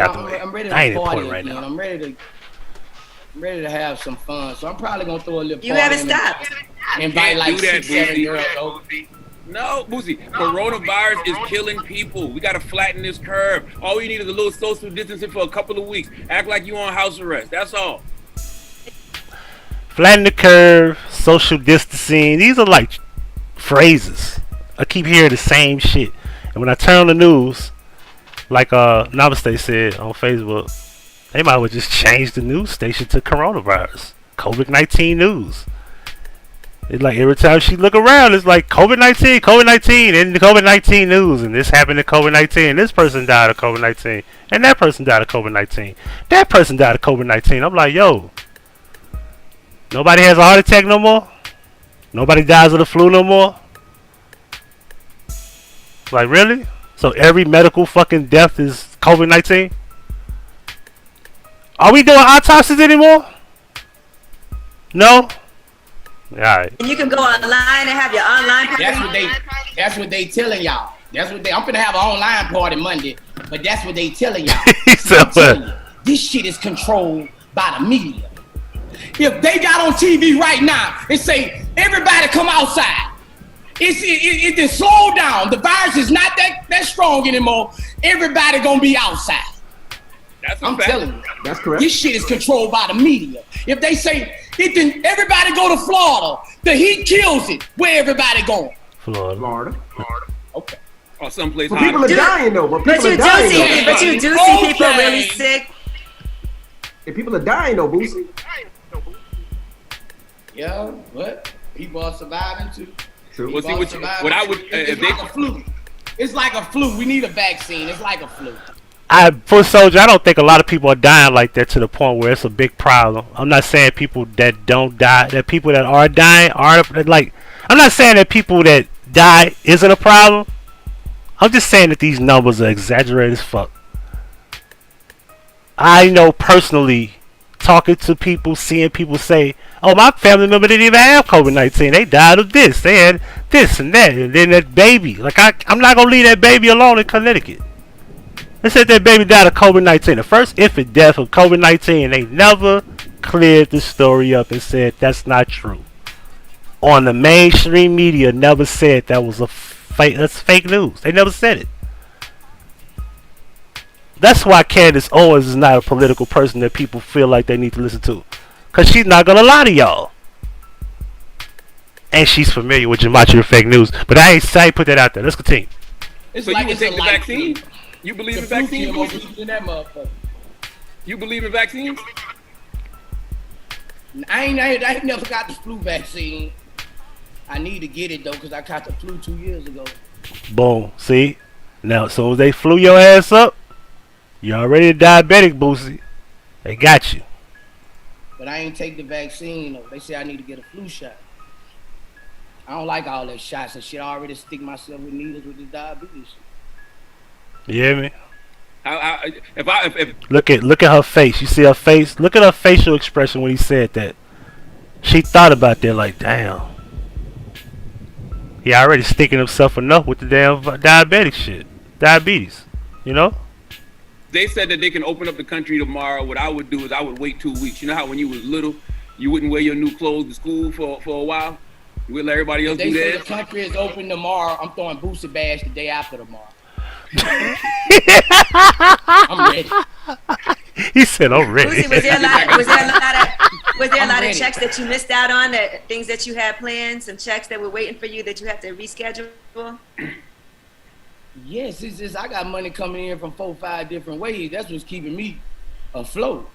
out the way. I'm ready to I ain't party important right again. now. I'm ready to have some fun. So I'm probably gonna throw a little party. You haven't stopped. Invite like 6-7 girls over. No, Boosie, coronavirus is killing people. We gotta flatten this curve. All we need is a little social distancing for a couple of weeks. Act like you on house arrest. That's all. Flatten the curve, social distancing. These are like phrases. I keep hearing the same shit. And when I turn on the news, like Namaste said on Facebook, they might well just change the news station to coronavirus. COVID-19 news. It's like every time she look around, it's like COVID-19, and the COVID-19 news, and this happened to COVID-19, and this person died of COVID-19, and that person died of COVID-19, that person died of COVID-19. I'm like, yo, nobody has a heart attack no more? Nobody dies of the flu no more? Like, really? So every medical fucking death is COVID-19? Are we doing autopsies anymore? No? Alright. And you can go online and have your online party. That's what they telling y'all. I'm finna have an online party Monday, but that's what they telling y'all. This shit is controlled by the media. If they got on TV right now and say, everybody come outside, it just slow down. The virus is not that strong anymore. Everybody gonna be outside. I'm telling you. That's correct. This shit is controlled by the media. If they say everybody go to Florida, the heat kills it. Where everybody going? Florida. Okay. Or someplace hot. People are dying though. But you do see people really sick. And people are dying though, Boosie. Yeah, but people are surviving too. Well, see, what I would, it's like a flu. It's like a flu. We need a vaccine. It's like a flu. For soldier, I don't think a lot of people are dying like that to the point where it's a big problem. I'm not saying people that don't die, that people that are dying aren't like. I'm not saying that people that die isn't a problem. I'm just saying that these numbers are exaggerated as fuck. I know personally, talking to people, seeing people say, "Oh, my family member didn't even have COVID-19. They died of this. They had this and that, and then that baby. Like I'm not gonna leave that baby alone in Connecticut." They said that baby died of COVID-19. The first infant death of COVID-19. They never cleared the story up and said that's not true. On the mainstream media, never said that was a fake. That's fake news. They never said it. That's why Candace Owens is not a political person that people feel like they need to listen to. Because she's not going to lie to y'all. And she's familiar with Gematria fake news. But I ain't put that out there. Let's continue. So you would take the vaccine? You believe in vaccines? You believe in vaccines? I ain't never got the flu vaccine. I need to get it, though, because I caught the flu 2 years ago. Boom. See? Now, as soon as they flew your ass up, you're already a diabetic, Boosie. They got you. But I ain't take the vaccine, though. They say I need to get a flu shot. I don't like all that shots and shit. I already stick myself with needles with this diabetes. You hear me? If look at her face. You see her face? Look at her facial expression when he said that. She thought about that like, damn. He already sticking himself enough with the damn diabetic shit. Diabetes. You know? They said that they can open up the country tomorrow. What I would do is I would wait 2 weeks. You know how when you was little, you wouldn't wear your new clothes to school for a while? You would let everybody else do that? They say the country is open tomorrow. I'm throwing Boosie bash the day after tomorrow. I'm ready. He said, "I'm ready." Boosie, was there a lot of checks that you missed out on? Things that you had planned, some checks that were waiting for you that you have to reschedule? Yes, it's just I got money coming in from 4 or 5 different ways. That's what's keeping me afloat.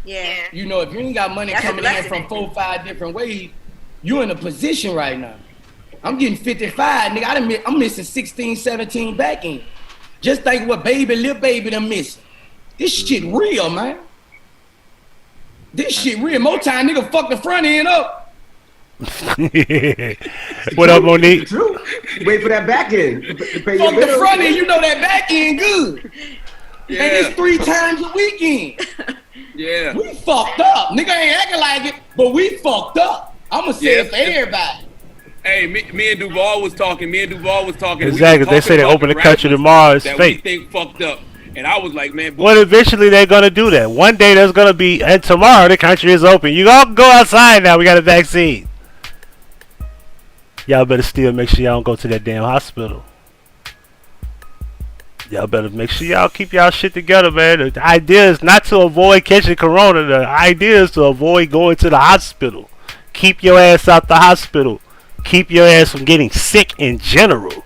Yeah. You know, if you ain't got money coming in from 4 or 5 different ways, you in a position right now. I'm getting 55, nigga. I'm missing 16, 17 back end. Just think what Lil Baby them missing. This shit real, man. This shit real. More time, nigga, fuck the front end up. What up, Monique? True. Wait for that back end. Fuck the front end, you know that back end good. Yeah. And it's 3 times a weekend. Yeah. We fucked up. Nigga ain't acting like it, but we fucked up. I'ma say it for everybody. Hey, me and Duval was talking. Exactly. They say they open the country tomorrow. It's fake. We think fucked up. And I was like, man. Well, eventually they're going to do that. One day there's going to be, and tomorrow the country is open. You all go outside now. We got a vaccine. Y'all better still make sure y'all don't go to that damn hospital. Y'all better make sure y'all keep y'all shit together, man. The idea is not to avoid catching corona. The idea is to avoid going to the hospital. Keep your ass out the hospital. Keep your ass from getting sick in general.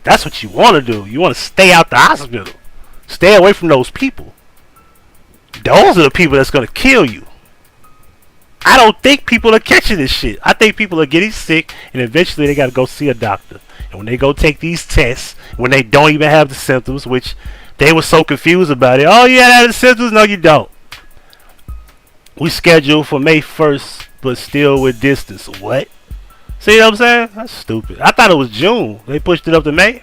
That's what you want to do. You want to stay out the hospital. Stay away from those people. Those are the people that's going to kill you. I don't think people are catching this shit. I think people are getting sick, and eventually they got to go see a doctor. And when they go take these tests, when they don't even have the symptoms, which they were so confused about it. Oh, you have the symptoms? No, you don't. We scheduled for May 1st, but still with distance. What? See what I'm saying? That's stupid. I thought it was June. They pushed it up to May.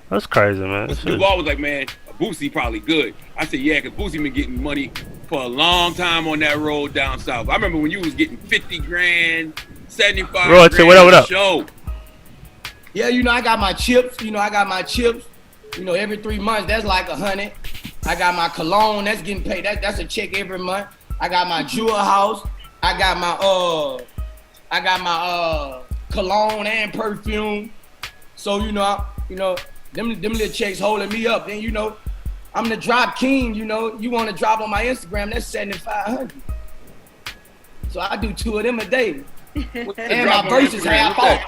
That's crazy, man. Duval was like, man, Boosie probably good. I said, yeah, because Boosie been getting money for a long time on that road down south. I remember when you was getting 50 grand, 75 grand what up? Show. Yeah, you know, I got my chips. Every 3 months, that's like 100. I got my cologne. That's getting paid. That's a check every month. I got my jewel house. I got my cologne and perfume. So, them little checks holding me up. Then, I'm the drop king, you want to drop on my Instagram, that's 7,500. So I do 2 of them a day. And my verses half off.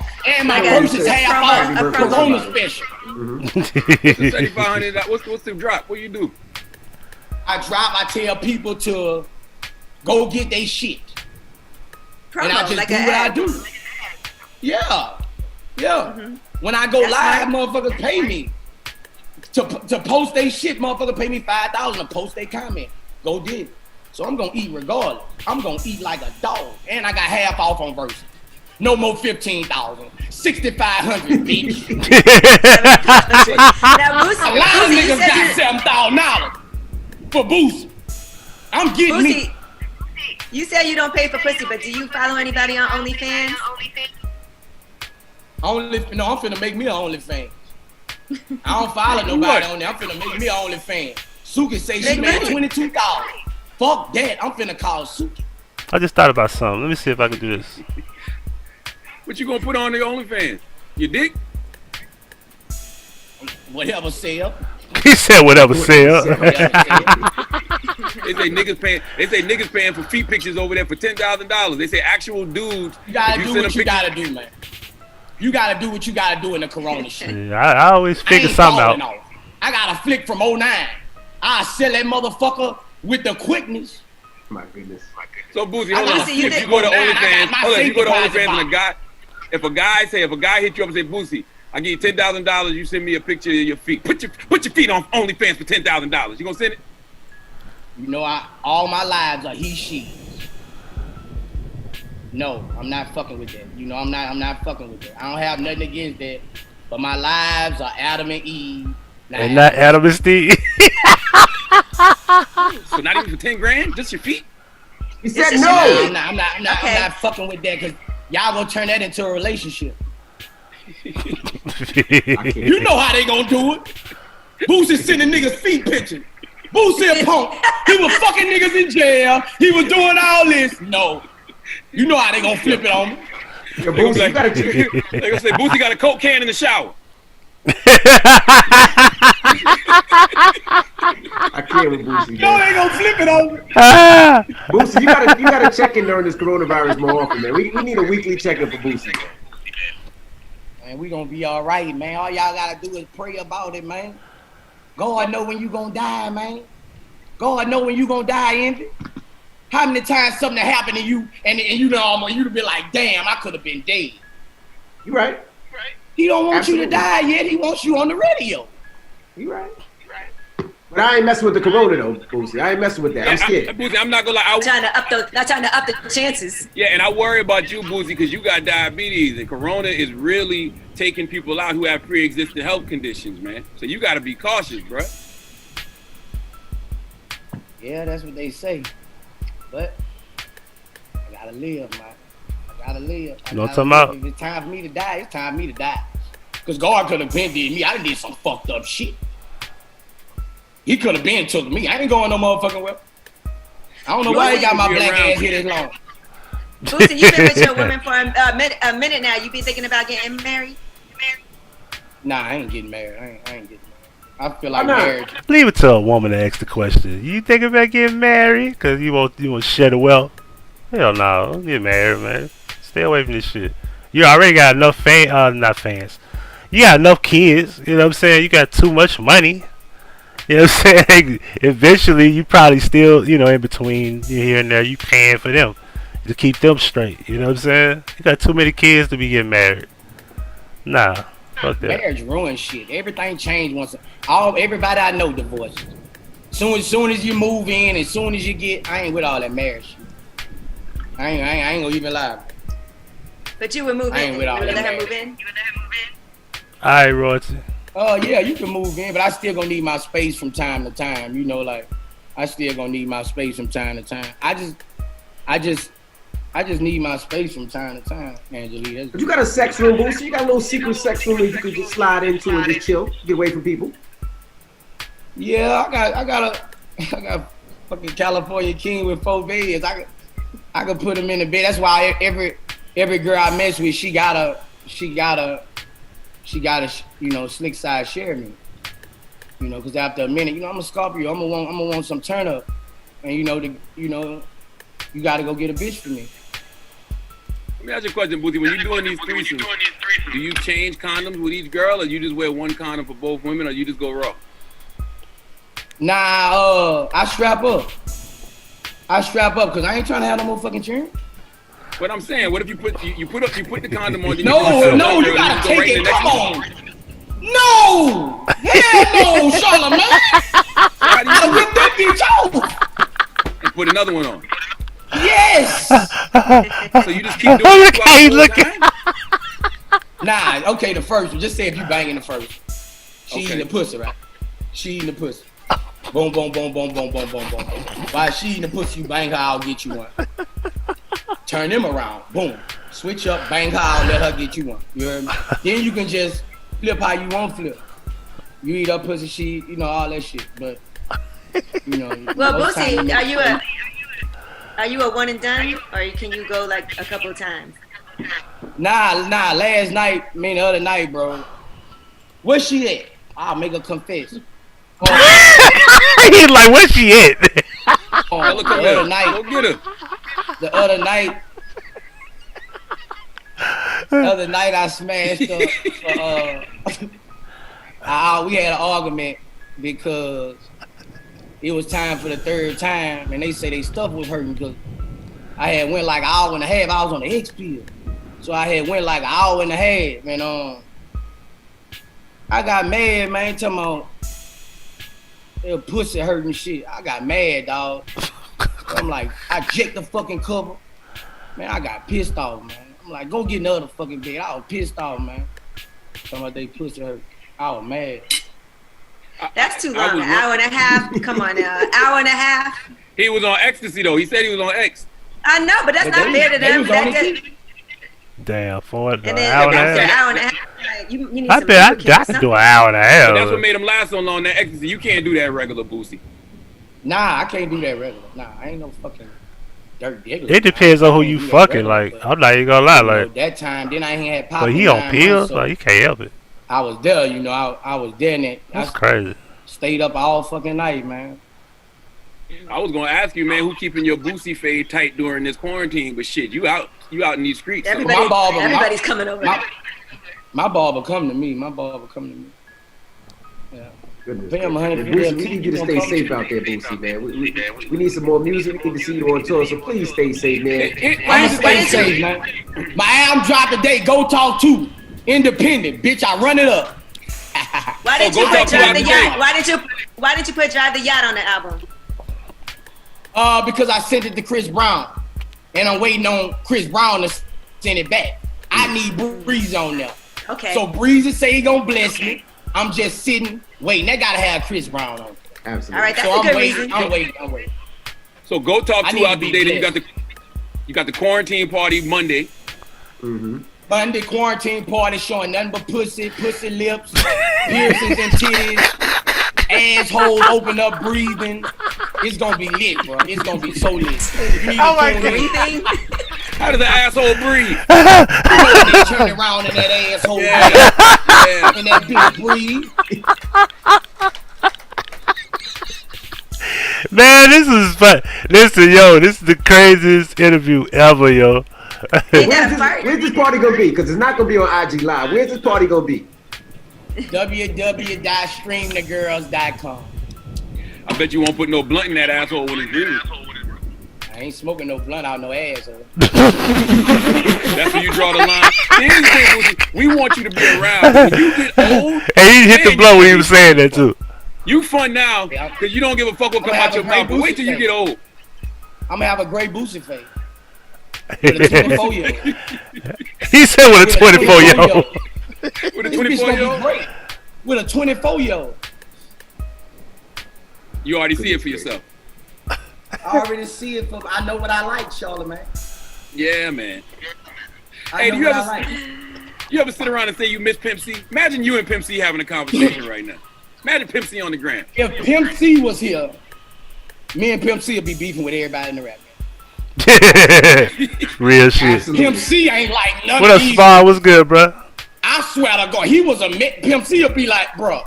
Corona special. What's the 7,500? What's the drop? What you do? I tell people to go get their shit. And I just like do what I do. Yeah. Mm-hmm. When I go live, motherfuckers pay me. to post they shit. Motherfucker pay me $5,000 to post they comment. Go did it. So I'm gonna eat regardless. I'm gonna eat like a dog. And I got half off on Versus. No more 15,000. 6,500, bitch. Now, Boosie, A lot of Boosie, niggas got $7,000 for Boosie. I'm getting me. You say you don't pay for pussy, but do you follow anybody on OnlyFans? No, I'm finna make me an OnlyFans. I don't follow nobody on there. I'm finna make me an OnlyFans. Suki say she made $22,000. Fuck that. I'm finna call Suki. I just thought about something. Let me see if I can do this. What you gonna put on the OnlyFans? Your dick? Whatever sell. He said whatever sell. They say niggas paying for feet pictures over there for $10,000. They say actual dudes. You gotta do what you gotta do, man. You gotta do what you gotta do in the corona shit. Yeah, I always figure something out. I got a flick from 09. I sell that motherfucker with the quickness. My goodness. So Boosie, hold on. If you go to OnlyFans, and if a guy hit you up and say, Boosie, I give you $10,000, you send me a picture of your feet. Put your feet on OnlyFans for $10,000. You gonna send it? You know, all my lives are he, she. No, I'm not fucking with that. You know, I'm not fucking with that. I don't have nothing against that. But my lives are Adam and Eve. And not Adam and Steve. So not even for 10 grand? Just your feet? He said no. no. I'm not fucking with that because y'all gonna turn that into a relationship. You know how they gonna do it. Boosie sending niggas feet pictures. Boosie a punk. He was fucking niggas in jail. He was doing all this. No. You know how they gonna flip it on me. They gonna say Boosie got a Coke can in the shower. I can't with Boosie. No, they gonna flip it on me. Boosie, you gotta check in during this coronavirus more often, man. We need a weekly check-in for Boosie. Man, we gonna be all right, man. All y'all gotta do is pray about it, man. God know when you gonna die, man. God know when you gonna die, Envy. How many times something happened to you and you know you'd be like, damn, I could have been dead. You right. He don't want you to die yet. He wants you on the radio. You right. But I ain't messing with the corona though, Boosie. I ain't messing with that. I'm scared. Boosie, I'm not gonna lie. Not trying to up the chances. Yeah, and I worry about you, Boosie, because you got diabetes, and corona is really taking people out who have pre-existing health conditions, man. So you gotta be cautious, bro. Yeah, that's what they say. But I gotta live, man. I gotta live. You know what I'm talking about? If it's time for me to die, it's time for me to die. Because God could have been did me. I did some fucked up shit. He could have been took me. I ain't going no motherfucking well. I don't know why he got my black ass here this long. Boosie, you've been with your woman for a minute now. You be thinking about getting married? Nah, I ain't getting married. I ain't getting married. I feel like marriage. Leave it to a woman to ask the question. You thinking about getting married? Because you want share the wealth? Hell no. Don't get married, man. Stay away from this shit. You already got enough not fans. You got enough kids. You know what I'm saying? You got too much money. You know what I'm saying? Eventually, you probably still, in between here and there, you paying for them to keep them straight. You know what I'm saying? You got too many kids to be getting married. Nah, fuck that. Marriage ruins shit. Everything changed once. Everybody I know divorced. Soon as you move in, as soon as you get, I ain't with all that marriage shit. I ain't gonna even lie. But you would move in. I ain't with all that. Let her move in. All right, Royalty. Oh yeah, you can move in, but I still gonna need my space from time to time. I still gonna need my space from time to time. I just need my space from time to time, Angelique. But you got a sex room, Boosie. You got a little secret sex room that you can just slide into and just chill, get away from people. Yeah, I got fucking California king with 4 beds. I could put him in the bed. That's why every girl I mess with, she got a slick side share me. Because after a minute, I'm a Scorpio. I'm gonna want some turn up, and you gotta go get a bitch for me. Let me ask you a question, Boosie. When you're doing these threesomes, do you change condoms with each girl, or you just wear one condom for both women, or you just go raw? Nah, I strap up. Because I ain't trying to have no more fucking children. But I'm saying, what if you put the condom on? No, you gotta take it. Come on. No! Hell no, Charlamagne! I whipped that bitch off! And put another one on. Yes! So you just keep doing it throughout the whole time? Nah, okay, the first one. Just say if you banging the first. She eating the pussy, right? She eating the pussy. Boom, boom, boom, boom, boom, boom, boom, boom. While she eating the pussy, you bang her, I'll get you one. Turn them around. Boom. Switch up, bang her, I'll let her get you one. You heard me? Then you can just flip how you want flip. You eat up pussy, she, you know, all that shit. But, you know. Well, Boosie, are you a one and done, or can you go like a couple of times? Nah, last night, the other night, bro. Where she at? I'll make her confess. He's like, where's she at? The other night. Go get her. The other night I smashed her. We had an argument because it was time for the third time, and they say they stuff was hurting because I had went like an hour and a half. I was on the Xsplit, so I had went like an hour and a half, and I got mad, man. Talking about their pussy hurting shit. I got mad, dog. I'm like, I checked the fucking cover. Man, I got pissed off, man. I'm like, go get another fucking bed. I was pissed off, man. Talking about they pussy hurt. I was mad. That's too long. An hour and a half. Come on now. An hour and a half. He was on ecstasy though. He said he was on X. I know, but that's not fair to them. Damn, for an and then hour and a after half. an hour and a half, you need I some bet I Webcam or can do an hour and a half. But that's what made him last so long. That ecstasy, you can't do that regular, Boosie. Nah, I can't do that regular. Nah, I ain't no fucking dirt digger. It depends on who you fucking. Like, I'm not even gonna lie. Like, that time, then I ain't had pop. but he on pills. Like, you can't help it. I was there, you know. I was there, and That's crazy. Stayed up all fucking night, man. I was gonna ask you, man, who keeping your Boosie fade tight during this quarantine? But shit, you out in these streets. Everybody's coming over. My barber come to me. Yeah. Goodness. Pay him $100. Boosie, we need you to stay safe out there, Boosie, man. We need some more music. We need to see you on tour, so please stay safe, man. I'm gonna stay safe, man. My album dropped today. Go Talk 2. Independent, bitch. I run it up. Why didn't you put Drive the Yacht? Why didn't you put Drive the Yacht on the album? Because I sent it to Chris Brown, and I'm waiting on Chris Brown to send it back. I need Breeze on there. Okay. So Breeze say he gonna bless me. I'm just sitting, waiting. That gotta have Chris Brown on it. Absolutely. All right, that's so a good waiting, reason. I'm waiting. So Go Talk 2 out today. Then you got the quarantine party Monday. Mm-hmm. Monday quarantine party showing nothing but pussy lips, piercings and titties, asshole open up breathing. It's gonna be lit, bro. It's gonna be so lit. Oh my breathing. How does the asshole breathe? They turn around in that asshole breathe. And that bitch breathe. Man, this is fun. Listen, yo, this is the craziest interview ever, yo. Where's this party gonna be? Because it's not gonna be on IG Live. Where's this party gonna be? www.streamthegirls.com. I bet you won't put no blunt in that asshole when it's breathing. I ain't smoking no blunt out no asshole. That's where you draw the line. Here's the thing, Boosie. We want you to be around. When you get old, and he hit the blow when he was saying that too. You fun now because you don't give a fuck what come out your mouth. But wait till you get old. I'm gonna have a great Boosie face. With a 24-year-old. He said with a 24-year-old. With a 24-year-old? With a 24-year-old. You already see it for yourself. I already see it I know what I like, Charlamagne. Yeah, man. Hey, do you ever sit around and say you miss Pimp C? Imagine you and Pimp C having a conversation right now. Imagine Pimp C on the gram. If Pimp C was here, me and Pimp C would be beefing with everybody in the rap. Real shit. Pimp C ain't like nothing. What up, Spawn? What's good, bro? I swear to God, he was Pimp C would be like, bro,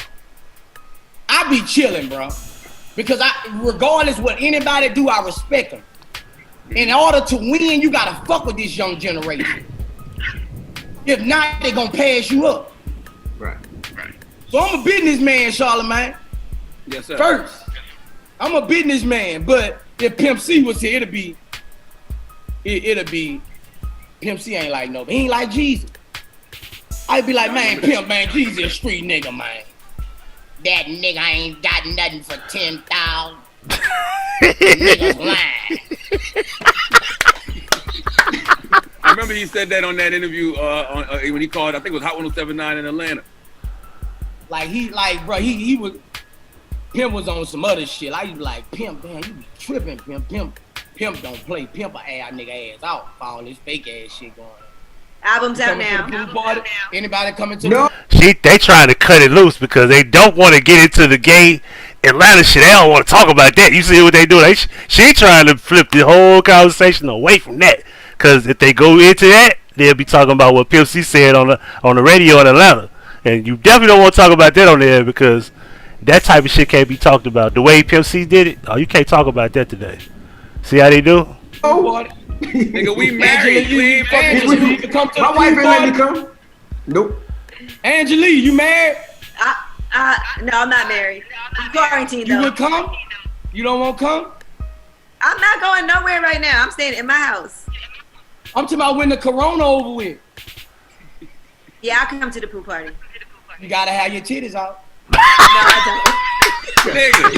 I be chilling, bro. Because regardless what anybody do, I respect them. In order to win, you gotta fuck with this young generation. If not, they gonna pass you up. Right. So I'm a businessman, Charlamagne. Yes, sir. First, I'm a businessman, but if Pimp C was here, it'd be Pimp C ain't like no, he ain't like Jesus. I'd be like, man, pimp, man, he's a street nigga, man. That nigga ain't got nothing for 10,000. Niggas lying. I remember he said that on that interview when he called, I think it was Hot 107.9 in Atlanta. Like he was, Pimp was on some other shit. I was like, Pimp, man, you be tripping, Pimp don't play. Pimp a ass nigga ass out for all this fake ass shit going on. Album's out now. Anybody coming to the They trying to cut it loose because they don't want to get into the gay Atlanta shit. They don't want to talk about that. You see what they do? She trying to flip the whole conversation away from that. Because if they go into that, they'll be talking about what Pimp C said on the radio in Atlanta. And you definitely don't want to talk about that on there because that type of shit can't be talked about. The way Pimp C did it, you can't talk about that today. See how they do? Oh, nigga, we married. My wife ain't let me come. Nope. Angela, you married? No, I'm not married. I'm quarantined though. You would come? You don't want to come? I'm not going nowhere right now. I'm staying in my house. I'm talking about when the corona over with. Yeah, I'll come to the pool party. You gotta have your titties out. No, I don't. Nigga,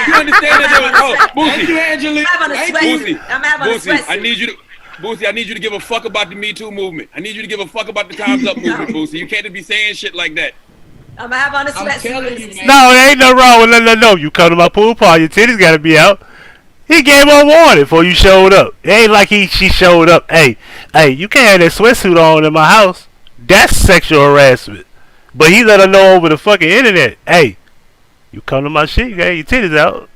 you understand that? Boosie, I'm having a sweatsuit. I need you to give a fuck about the Me Too movement. I need you to give a fuck about the Time's Up movement, Boosie. You can't be saying shit like that. I'm gonna have on a sweatsuit. No, there ain't no wrong with no. You come to my pool party, your titties gotta be out. He gave her a warning before you showed up. It ain't like she showed up. Hey, you can't have that sweatsuit on in my house. That's sexual harassment. But he let her know over the fucking internet. Hey, you come to my shit, you got your titties out.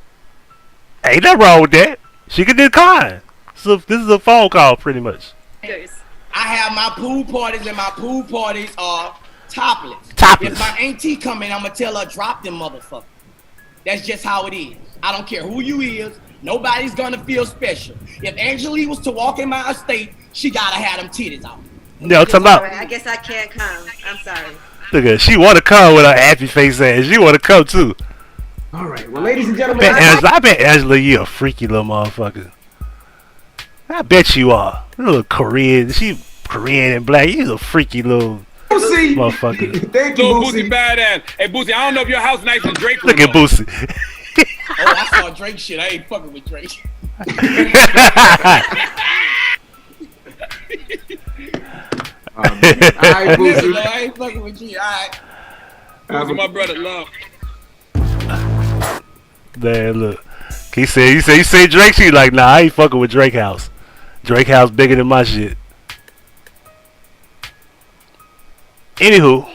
Ain't nothing wrong with that. She could decline. So this is a phone call, pretty much. I have my pool parties, and my pool parties are topless. If my auntie come in, I'm gonna tell her drop them motherfuckers. That's just how it is. I don't care who you is. Nobody's gonna feel special. If Angela was to walk in my estate, she gotta have them titties out. No, I'm talking about. Right, I guess I can't come. I'm sorry. Look at she want to come with her happy face ass. She want to come too. All right, well, ladies and gentlemen, I bet Angela, you a freaky little motherfucker. I bet you are. Little Korean. She Korean and black. You a freaky little motherfucker. Thank you, Boosie. BadAzz. Hey, Boosie, I don't know if your house nice and Drake. Look at Boosie. I saw Drake shit. I ain't fucking with Drake. Alright, Boosie. I ain't fucking with you. Alright. Boosie, my brother, love. Man, look. He said Drake. She like, nah, I ain't fucking with Drake house. Drake house bigger than my shit. Anywho.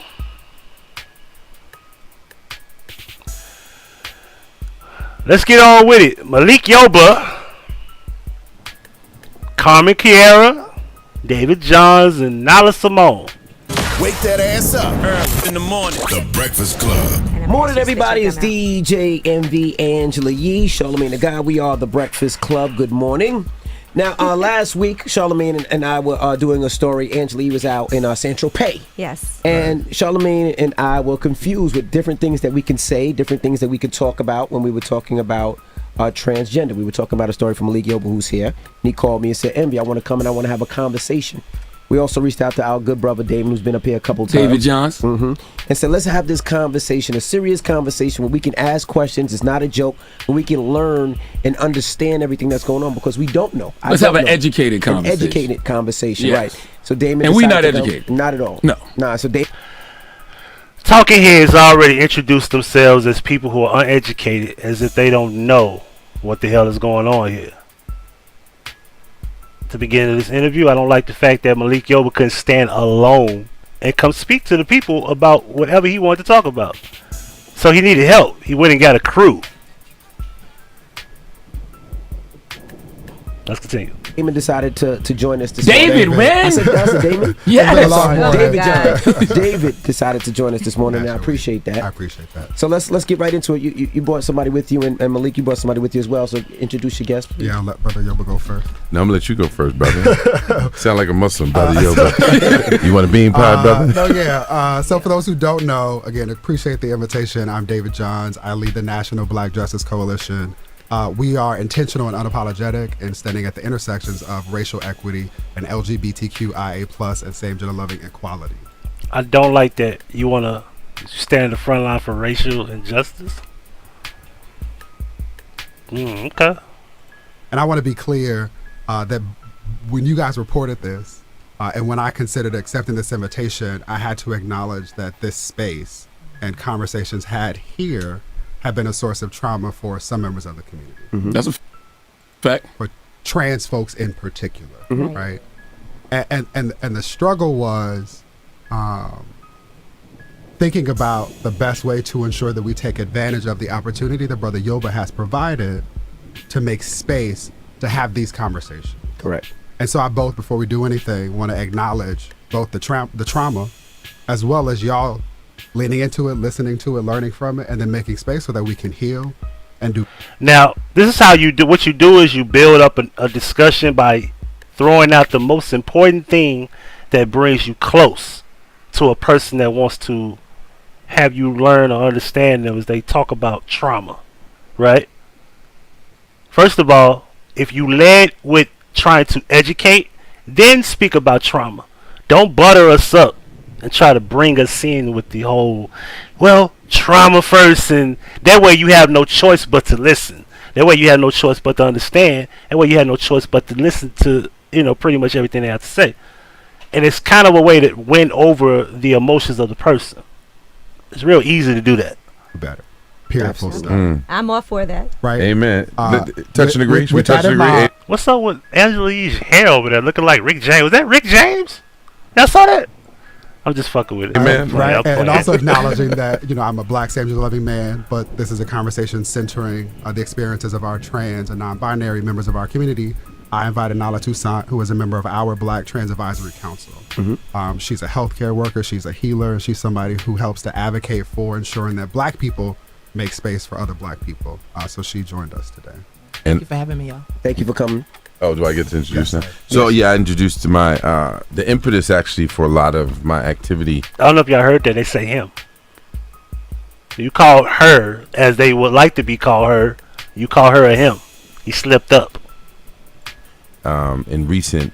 Let's get on with it. Malik Yoba, Carmen Kiera, David Johns, and Nala Simone. Wake that ass up early in the morning. The Breakfast Club. Morning, everybody. It's DJ MV Angela Yee, Charlamagne the Guy. We are the Breakfast Club. Good morning. Now, last week, Charlamagne and I were doing a story. Angela Yee was out in Saint-Tropez. Yes. And Charlamagne and I were confused with different things that we can say, different things that we could talk about when we were talking about transgender. We were talking about a story from Malik Yoba, who's here. And he called me and said, Envy, I want to come and I want to have a conversation. We also reached out to our good brother David, who's been up here a couple times. David Johns. And said, let's have this conversation, a serious conversation where we can ask questions. It's not a joke. Where we can learn and understand everything that's going on because we don't know. Let's have an educated conversation. An educated conversation, Yes. right. So Damon, and we're not educated. Not at all. No. Nah, so David. Talking Heads already introduced themselves as people who are uneducated, as if they don't know what the hell is going on here. To begin this interview, I don't like the fact that Malik Yoba couldn't stand alone and come speak to the people about whatever he wanted to talk about. So he needed help. He went and got a crew. Let's continue. Damon decided to join us this David, morning. man! I said, that's a Damon? Yes! David decided to join us this morning, and I appreciate that. I appreciate that. So let's get right into it. You brought somebody with you, and Malik, you brought somebody with you as well. So introduce your guest, please. Yeah, I'll let Brother Yoba go first. No, I'm going to let you go first, brother. Sound like a Muslim, Brother Yoba. You want a bean pie, brother? No, yeah. So for those who don't know, again, appreciate the invitation. I'm David Johns. I lead the National Black Justice Coalition. We are intentional and unapologetic in standing at the intersections of racial equity and LGBTQIA+ and same-gender loving equality. I don't like that you want to stand in the front line for racial injustice. Okay. And I want to be clear that when you guys reported this, and when I considered accepting this invitation, I had to acknowledge that this space and conversations had here have been a source of trauma for some members of the community. That's a fact. For trans folks in particular, right? And the struggle was thinking about the best way to ensure that we take advantage of the opportunity that Brother Yoba has provided to make space to have these conversations. Correct. And so I both, before we do anything, want to acknowledge both the trauma as well as y'all leaning into it, listening to it, learning from it, and then making space so that we can heal and do. Now, this is how you do. What you do is you build up a discussion by throwing out the most important thing that brings you close to a person that wants to have you learn or understand them as they talk about trauma, right? First of all, if you led with trying to educate, then speak about trauma. Don't butter us up and try to bring us in with the whole, well, trauma first, and that way you have no choice but to listen. That way you have no choice but to understand. That way you have no choice but to listen to, pretty much everything they have to say. And it's kind of a way to win over the emotions of the person. It's real easy to do that. Better. Period. Full stop. I'm all for that. Right. Amen. Touch and agree. We touch and agree. What's up with Angela Yee's hair over there looking like Rick James? Was that Rick James? Y'all saw that? I'm just fucking with it. Amen. Right. And also acknowledging that, I'm a black, same-gender-loving man, but this is a conversation centering the experiences of our trans and non-binary members of our community. I invited Nala Toussaint, who is a member of our Black Trans Advisory Council. She's a healthcare worker, she's a healer, and she's somebody who helps to advocate for ensuring that black people make space for other black people. So she joined us today. Thank you for having me, y'all. Thank you for coming. Oh, do I get to introduce now? So I introduced my the impetus actually for a lot of my activity. I don't know if y'all heard that. They say him. You call her as they would like to be called her. You call her a him. He slipped up. In recent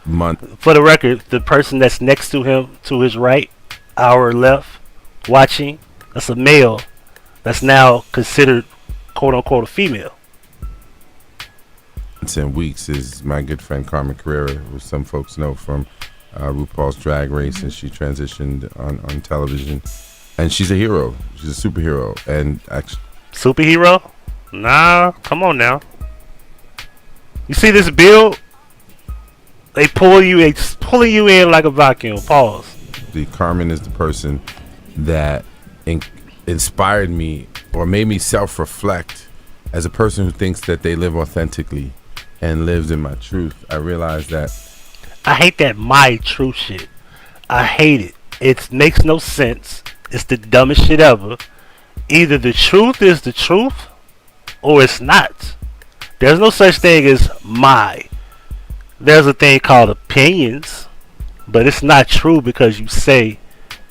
months. For the record, the person that's next to him, to his right, our left, watching, that's a male that's now considered quote unquote a female. In weeks is my good friend Carmen Carrera, who some folks know from RuPaul's Drag Race, and she transitioned on television, and she's a hero. She's a superhero, and actually superhero? Nah, come on now. You see this build? They pulling you in like a vacuum. Pause. Carmen is the person that inspired me or made me self-reflect as a person who thinks that they live authentically and lives in my truth. I realized that I hate that my truth shit. I hate it. It makes no sense. It's the dumbest shit ever. Either the truth is the truth or it's not. There's no such thing as my. There's a thing called opinions, but it's not true because you say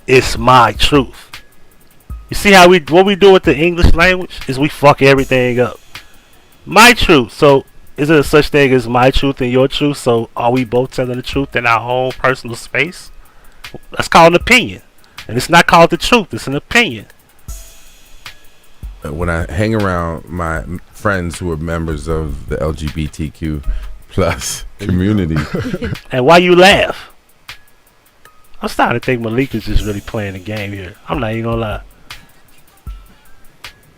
it's my truth. You see how what we do with the English language is we fuck everything up. My truth. So is there such thing as my truth and your truth? So are we both telling the truth in our own personal space? That's called an opinion. And it's not called the truth. It's an opinion. When I hang around my friends who are members of the LGBTQ plus community. And why you laugh? I'm starting to think Malik is just really playing the game here. I'm not even gonna lie.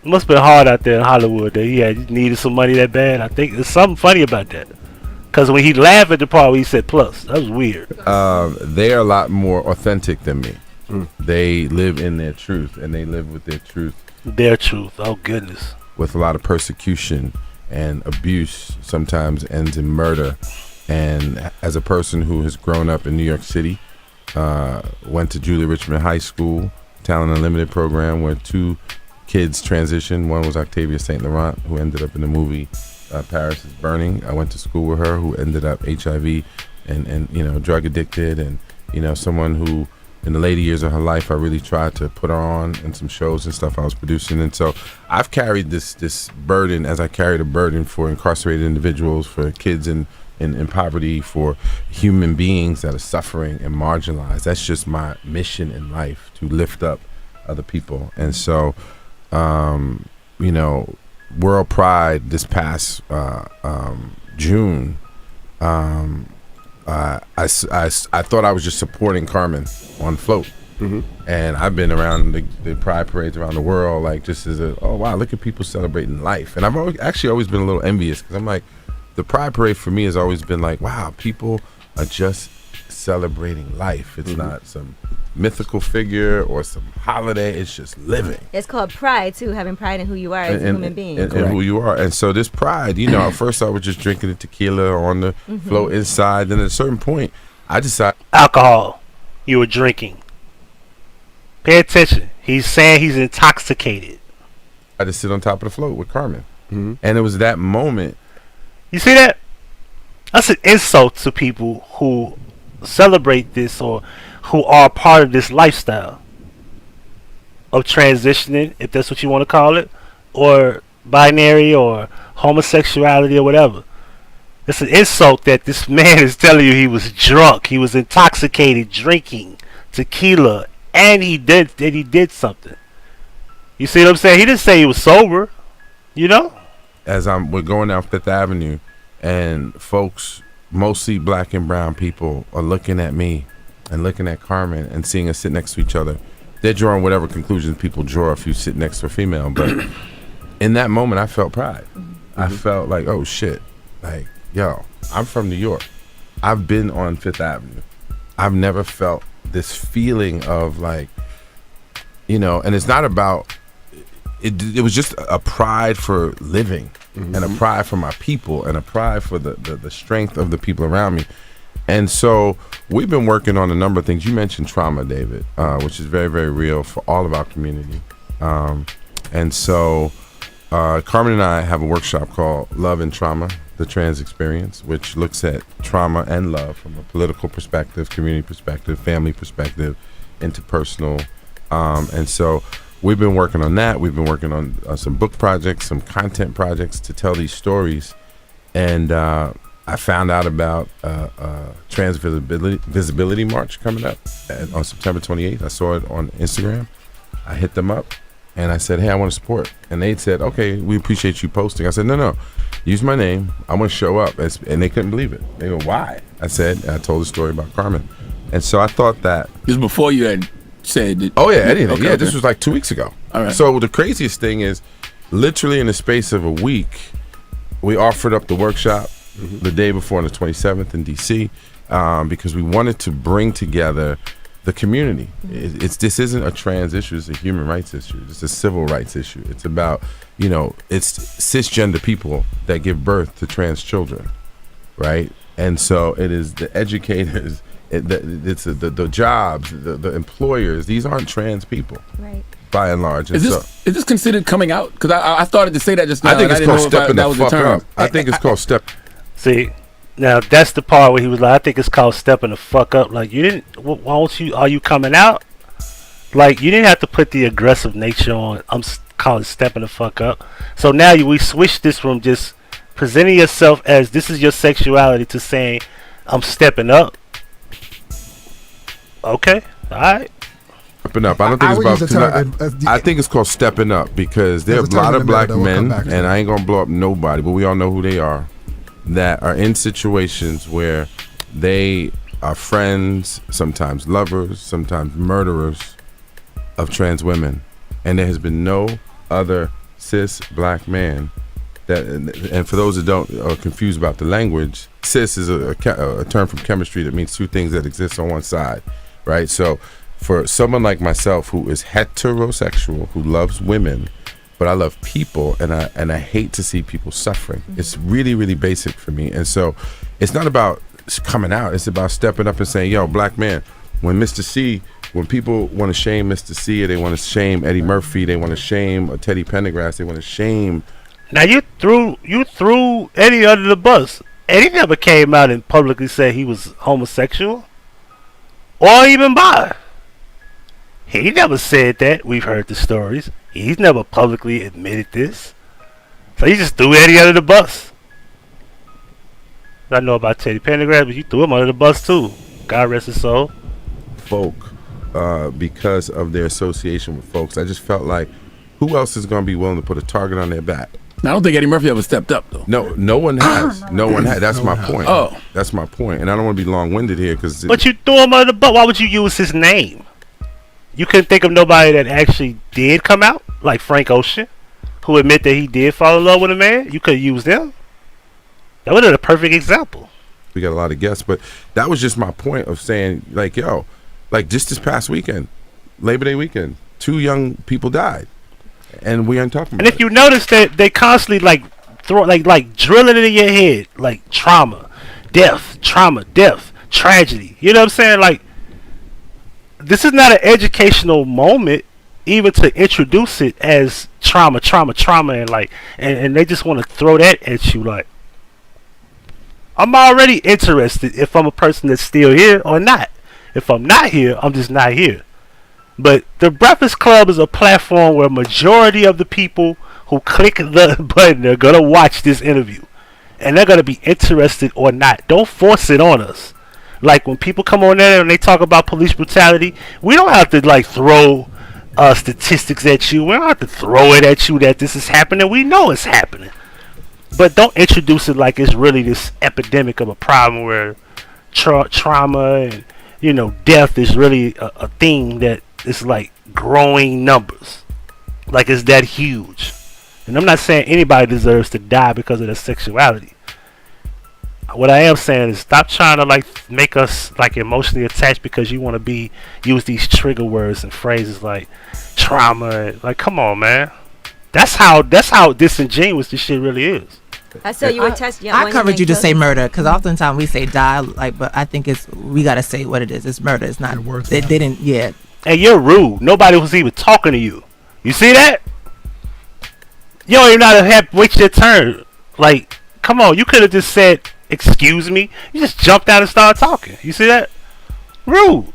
It must have been hard out there in Hollywood that he needed some money that bad. I think there's something funny about that. Because when he laughed at the part where he said plus, that was weird. They are a lot more authentic than me. They live in their truth, and they live with their truth. Their truth. Oh, goodness. With a lot of persecution and abuse, sometimes ends in murder. And as a person who has grown up in New York City, went to Julia Richmond High School, Talent Unlimited program, where 2 kids transitioned. One was Octavia St. Laurent, who ended up in the movie Paris is Burning. I went to school with her, who ended up HIV and drug addicted, and someone who in the later years of her life I really tried to put her on in some shows and stuff I was producing. And so I've carried this burden, as I carried a burden for incarcerated individuals, for kids in in poverty, for human beings that are suffering and marginalized. That's just my mission in life, to lift up other people. And so, you know, World Pride this past June, I thought I was just supporting Carmen on Float. And I've been around the Pride parades around the world, like just as oh wow, look at people celebrating life. And I've always been a little envious, because I'm like, the Pride parade for me has always been like, wow, people are just celebrating life. It's not some mythical figure or some holiday. It's just living. It's called pride too, having pride in who you are as a human being. And who you are. And so this pride, you know, at first I was just drinking the tequila on the float inside. Then at a certain point, I decided. Alcohol. You were drinking. Pay attention. He's saying he's intoxicated. I just sit on top of the float with Carmen. And it was that moment. You see that? That's an insult to people who celebrate this or who are part of this lifestyle of transitioning, if that's what you want to call it, or binary or homosexuality or whatever. It's an insult that this man is telling you he was drunk, he was intoxicated, drinking tequila, and he did something. You see what I'm saying? He didn't say he was sober, you know? As we're going down Fifth Avenue, and folks, mostly black and brown people, are looking at me and looking at Carmen and seeing us sit next to each other. They're drawing whatever conclusions people draw if you sit next to a female. But in that moment, I felt pride. I felt like, oh shit, like, yo, I'm from New York. I've been on Fifth Avenue. I've never felt this feeling of like, you know, and it's not about, it was just a pride for living, and a pride for my people, and a pride for the strength of the people around me. And so we've been working on a number of things. You mentioned trauma, David, which is very, very real for all of our community. And so Carmen and I have a workshop called Love and Trauma, the Trans Experience, which looks at trauma and love from a political perspective, community perspective, family perspective, interpersonal. And so we've been working on that. We've been working on some book projects, some content projects to tell these stories. And I found out about Trans Visibility March coming up on September 28th. I saw it on Instagram. I hit them up and I said, hey, I want to support. And they said, okay, we appreciate you posting. I said, no, use my name. I want to show up. And they couldn't believe it. They go, why? I told the story about Carmen. And so I thought that. It was before you had said that. Oh, yeah, anything. Okay, yeah, okay. This was like 2 weeks ago. All right. So the craziest thing is, literally in the space of a week, we offered up the workshop the day before on the 27th in DC, because we wanted to bring together the community. This isn't a trans issue, it's a human rights issue. It's a civil rights issue. It's about, you know, it's cisgender people that give birth to trans children, right? And so it is the educators, it's the jobs, the employers. These aren't trans people, right? By and large. Is this considered coming out? Because I started to say that just now. I think it's called stepping that the was fuck term. up. I think it's called step. See, now that's the part where he was like, I think it's called stepping the fuck up. Like, you didn't, why don't you, are you coming out? Like, you didn't have to put the aggressive nature on. I'm calling stepping the fuck up. So now we switched this from just presenting yourself as this is your sexuality to saying, I'm stepping up. Okay, alright. Stepping up. I don't think it's about. I think it's called stepping up because there are a lot of black men, and I ain't gonna blow up nobody, but we all know who they are, that are in situations where they are friends, sometimes lovers, sometimes murderers of trans women, and there has been no other cis black man that. And for those that are confused about the language, cis is a term from chemistry that means two things that exist on one side, right? So. For someone like myself who is heterosexual, who loves women, but I love people, and I hate to see people suffering. It's really, really basic for me. And so it's not about coming out. It's about stepping up and saying, yo, black man, when people want to shame Mr. C, or they want to shame Eddie Murphy, they want to shame Teddy Pendergrass, they want to shame. Now you threw Eddie under the bus. Eddie never came out and publicly said he was homosexual or even bi. He never said that. We've heard the stories. He's never publicly admitted this. So he just threw Eddie under the bus. I know about Teddy Pendergrass, but you threw him under the bus too. God rest his soul. Folk, because of their association with folks, I just felt like, who else is going to be willing to put a target on their back? I don't think Eddie Murphy ever stepped up though. No one has. No one has. That's my point. Oh, that's my point. And I don't want to be long-winded here because. But you threw him under the bus. Why would you use his name? You couldn't think of nobody that actually did come out, like Frank Ocean, who admit that he did fall in love with a man. You could use them. That would have been a perfect example. We got a lot of guests, but that was just my point of saying, like, yo, like just this past weekend, Labor Day weekend, 2 young people died. And we aren't talking about it. And if you notice that they constantly like throw like drilling it in your head, like trauma, death, tragedy. You know what I'm saying? Like, this is not an educational moment, even to introduce it as trauma, and like, and they just want to throw that at you. Like, I'm already interested if I'm a person that's still here or not. If I'm not here, I'm just not here. But the Breakfast Club is a platform where majority of the people who click the button are going to watch this interview. And they're going to be interested or not. Don't force it on us. Like when people come on there and they talk about police brutality, we don't have to like throw statistics at you. We don't have to throw it at you that this is happening. We know it's happening. But don't introduce it like it's really this epidemic of a problem where trauma and, you know, death is really a thing that is like growing numbers. Like it's that huge. And I'm not saying anybody deserves to die because of their sexuality. What I am saying is stop trying to like make us like emotionally attached because you want to use these trigger words and phrases like trauma. Like, come on, man. That's how disingenuous this shit really is. I saw you were testing. I encourage you to say murder because oftentimes we say die, like, but I think we gotta say what it is. It's murder. It's not. They didn't. Yeah. And you're rude. Nobody was even talking to you. You see that? You don't even know how to have wait your turn. Like, come on. You could have just said, "Excuse me." You just jumped out and started talking. You see that? Rude.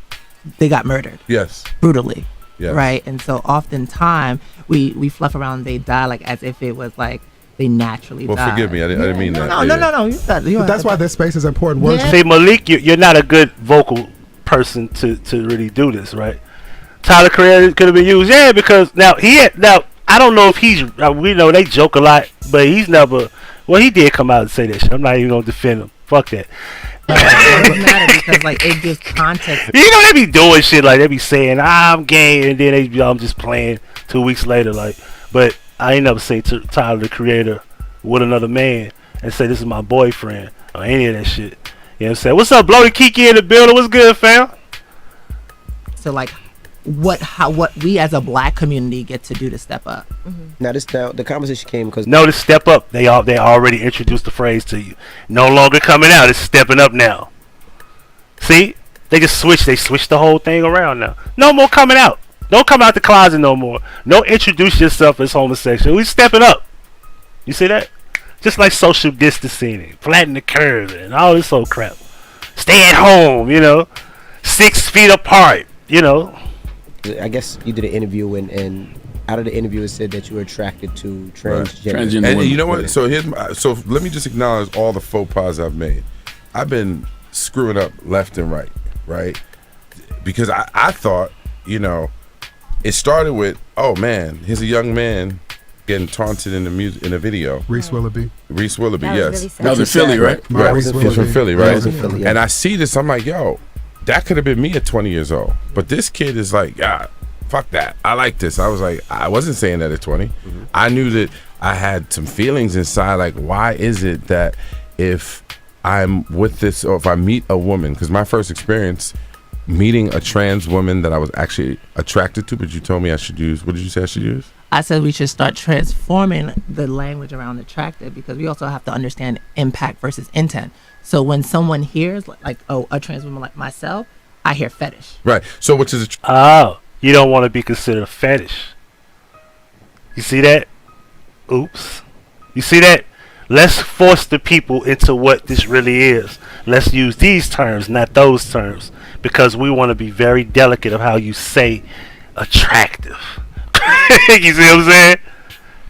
They got murdered. Yes. Brutally. Yes. Right. And so oftentimes we fluff around they die like as if it was like they naturally Well, died. forgive me. I didn't mean that. No. But that's why this space is important. Words. See, Malik, you're not a good vocal person to really do this, right? Tyler Creator could have been used, yeah, because now I don't know if he's we know they joke a lot, but he's never. Well, he did come out and say that shit. I'm not even gonna defend him. Fuck that. It doesn't matter because like it gives context. You know they be doing shit like they be saying I'm gay and then they be I'm just playing 2 weeks later like. But I ain't never seen Tyler the Creator with another man and say this is my boyfriend or any of that shit. You know what I'm saying? What's up, Bloody Kiki in the building? What's good, fam? So like, what we as a black community get to do to step up. Now the conversation came because no, to step up. They already introduced the phrase to you. No longer coming out. It's stepping up now. See, they just switched. They switched the whole thing around now. No more coming out. Don't come out the closet no more. No introduce yourself as homosexual. We stepping up. You see that? Just like social distancing, and flatten the curve, and all this old crap. Stay at home. 6 feet apart. I guess you did an interview and out of the interview it said that you were attracted to transgender. Right. And you know what? So let me just acknowledge all the faux pas I've made. I've been screwing up left and right? Because I thought, it started with, oh man, here's a young man getting taunted in a video. Reese Willoughby, yes. That was in Philly, right? Right. He's from Philly, right? Yeah. And I see this, I'm like, yo, that could have been me at 20 years old. But this kid is like, yeah, fuck that. I like this. I was like, I wasn't saying that at 20. Mm-hmm. I knew that I had some feelings inside. Like, why is it that if I'm with this, or if I meet a woman, because my first experience meeting a trans woman that I was actually attracted to, but you told me I should use, what did you say I should use? I said we should start transforming the language around attractive because we also have to understand impact versus intent. So when someone hears like a trans woman like myself, I hear fetish. Right. So which is you don't want to be considered a fetish. You see that? Oops. You see that? Let's force the people into what this really is. Let's use these terms, not those terms, because we want to be very delicate of how you say attractive. You see what I'm saying?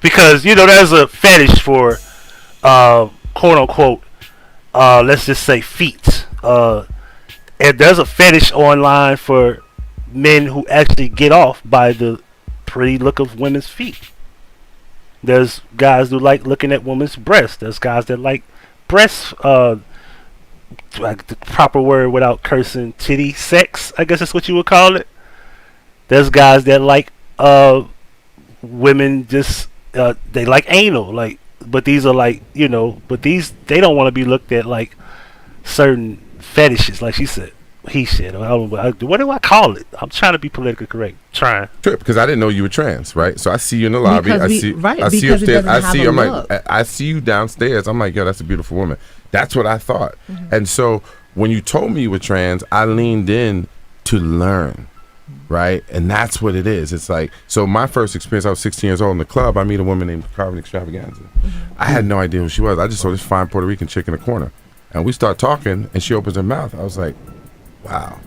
Because there's a fetish for quote unquote let's just say feet. And there's a fetish online for men who actually get off by the pretty look of women's feet. There's guys who like looking at women's breasts. There's guys that like breasts, like the proper word without cursing, titty sex, I guess that's what you would call it. There's guys that like women just they like anal, like, but these are like, you know, but these, they don't want to be looked at like certain fetishes, like she said. He said, what do I call it? I'm trying to be politically correct. Trying. Trip, because I didn't know you were trans, right? So I see you in the lobby. I see you upstairs. I see you downstairs. I'm like, yo, that's a beautiful woman. That's what I thought. And so when you told me you were trans, I leaned in to learn, right? And that's what it is. It's like, so my first experience, I was 16 years old in the club. I meet a woman named Carmen Extravaganza. I had no idea who she was. I just saw this fine Puerto Rican chick in the corner. And we start talking, and she opens her mouth. I was like, wow.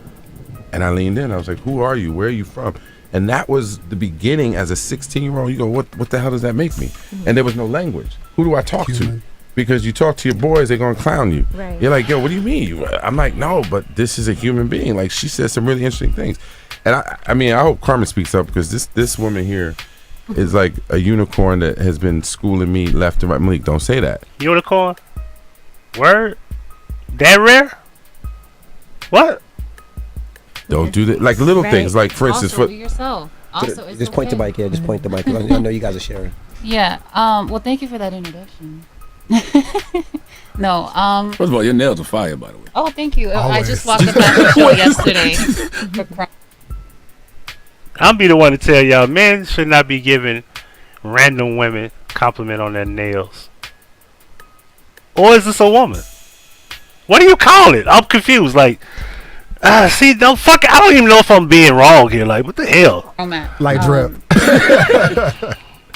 And I leaned in. I was like, who are you? Where are you from? And that was the beginning. As a 16-year-old, you go, what the hell does that make me? And there was no language. Who do I talk to? Because you talk to your boys, they're going to clown you. Right. You're like, yo, what do you mean? I'm like, no, but this is a human being. Like, she said some really interesting things. And I mean, I hope Carmen speaks up, because this woman here is like a unicorn that has been schooling me left and right. Malik, don't say that. Unicorn? Word? That rare? What? Don't do that. Like little things, like for instance, Also, yourself. Also, it's just point the mic here. Just point the mic. I know you guys are sharing. Yeah. Well, thank you for that introduction. No. First of all, your nails are fire, by the way. Oh, thank you. I Always. just walked the fashion show yesterday. I'll be the one to tell y'all, men should not be giving random women compliment on their nails. Or is this a woman? What do you call it? I'm confused. Like, see, don't fuck. I don't even know if I'm being wrong here. Like, what the hell? Like drip.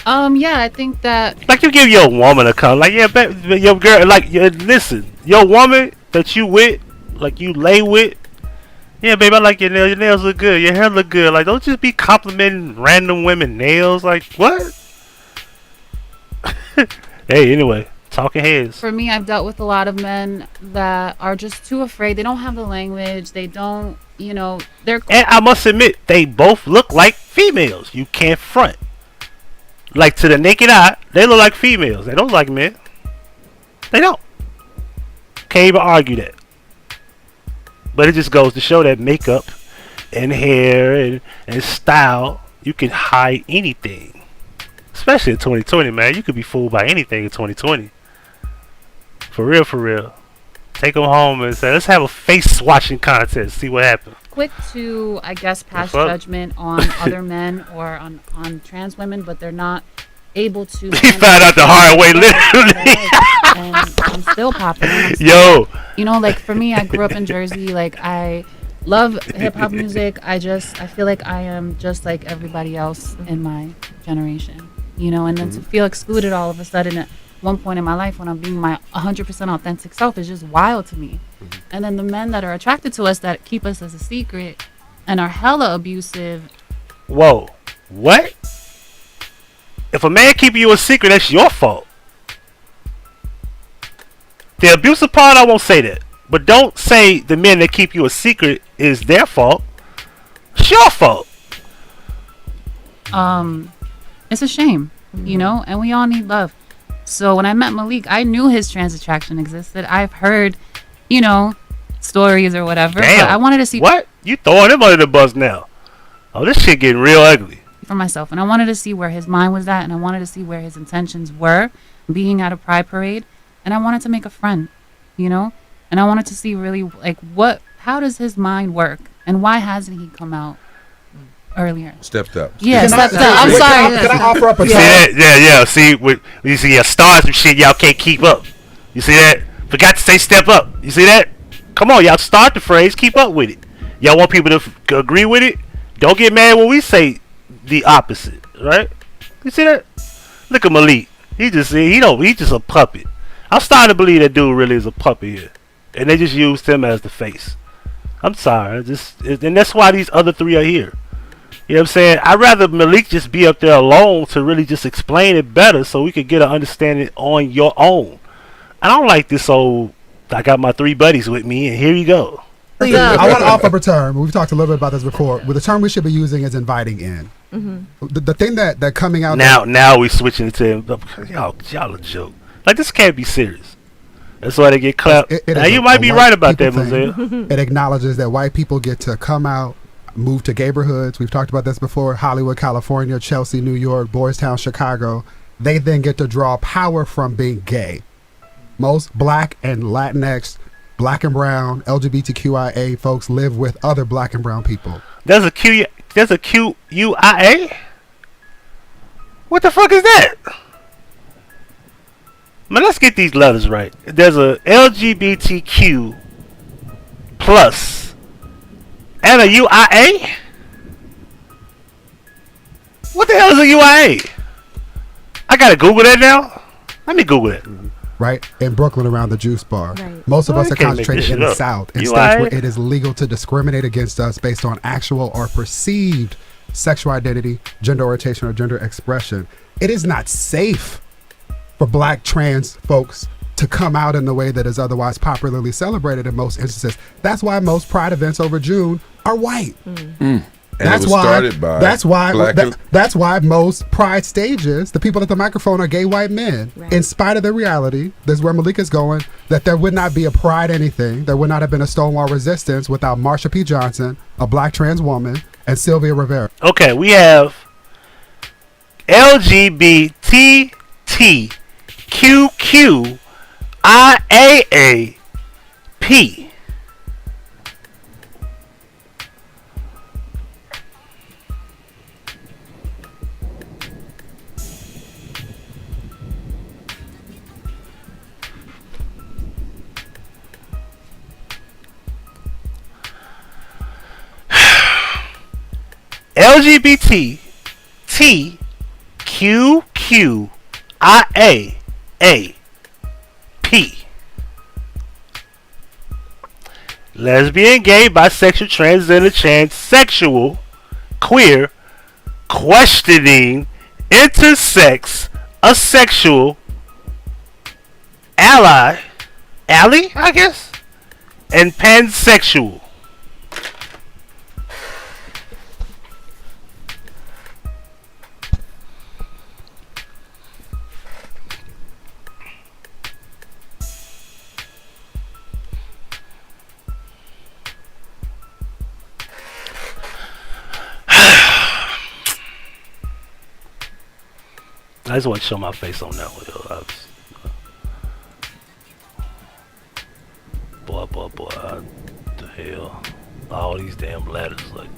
Yeah, I think that. Like, you give your woman a compliment. Like, yeah, your girl. Like, listen, your woman that you with, like you lay with. Yeah, babe, I like your nails. Your nails look good. Your hair look good. Like, don't just be complimenting random women nails. Like, what? Hey, anyway. Talking heads. For me, I've dealt with a lot of men that are just too afraid. They don't have the language. They don't, they're. And I must admit, they both look like females. You can't front. Like, to the naked eye, they look like females. They don't look like men. They don't. Can't even argue that. But it just goes to show that makeup and hair and style, you can hide anything. Especially in 2020, man. You could be fooled by anything in 2020. For real, for real. Take them home and say, let's have a face swatching contest. See what happens. Quick to, I guess, pass judgment on other men or on trans women, but they're not able to. He found out the hard way, literally. And I'm still popping. Yo. Like for me, I grew up in Jersey. Like I love hip hop music. I feel like I am just like everybody else in my generation. And then to feel excluded all of a sudden at one point in my life when I'm being my 100% authentic self is just wild to me. And then the men that are attracted to us that keep us as a secret and are hella abusive. Whoa. What? If a man keep you a secret, that's your fault. The abusive part, I won't say that. But don't say the men that keep you a secret is their fault. It's your fault. It's a shame, and we all need love. So when I met Malik, I knew his trans attraction existed. I've heard, stories or whatever. Damn. But I wanted to see what you throwing him under the bus now. Oh, this shit getting real ugly for myself, and I wanted to see where his mind was at, and I wanted to see where his intentions were, being at a pride parade, and I wanted to make a friend, and I wanted to see really like how does his mind work, and why hasn't he come out earlier? Stepped up. Yeah, stepped up. I'm sorry. Can I offer up a Yeah. See, you see, stars and shit, y'all can't keep up. You see that? Forgot to say step up. You see that? Come on, y'all start the phrase, keep up with it. Y'all want people to agree with it? Don't get mad when we say the opposite, right? You see that? Look at Malik. He's just a puppet. I'm starting to believe that dude really is a puppet here, and they just used him as the face. I'm sorry, and that's why these other three are here. You know what I'm saying? I'd rather Malik just be up there alone to really just explain it better so we could get an understanding on your own. I don't like this old I got my 3 buddies with me, and here you go. I want to offer up a term. We've talked a little bit about this before. But the term we should be using is inviting in. The thing that coming out now we switching to y'all a joke. Like, this can't be serious. That's why they get clapped. Now you might be right about that, Mosaic. It acknowledges that white people get to come out, move to neighborhoods. We've talked about this before. Hollywood, California, Chelsea, New York, Boys Town, Chicago. They then get to draw power from being gay. Most black and Latinx, black and brown, LGBTQIA folks live with other black and brown people. There's a QUIA? What the fuck is that? Man, let's get these letters right. There's a LGBTQ plus and a UIA? What the hell is a UIA? I gotta Google that now? Let me Google it. Right? In Brooklyn around the juice bar. Right. Most of us are can't make concentrated this in shit the up. South, in You states alright? where it is legal to discriminate against us based on actual or perceived sexual identity, gender orientation, or gender expression. It is not safe for black trans folks to come out in the way that is otherwise popularly celebrated in most instances. That's why most pride events over June are white. And it was started by That's why most pride stages, the people at the microphone are gay white men. In spite of the reality, this is where Malik is going, that there would not be a pride anything, there would not have been a Stonewall Resistance without Marsha P. Johnson, a black trans woman, and Sylvia Rivera. Okay, we have LGBTQQIAAP. LGBT T Q Q I A P. Lesbian, gay, bisexual, transgender, transsexual, queer, questioning, intersex, asexual, ally, I guess, and pansexual. I just want to show my face on that one, yo. Boy, what the hell? All these damn letters, like.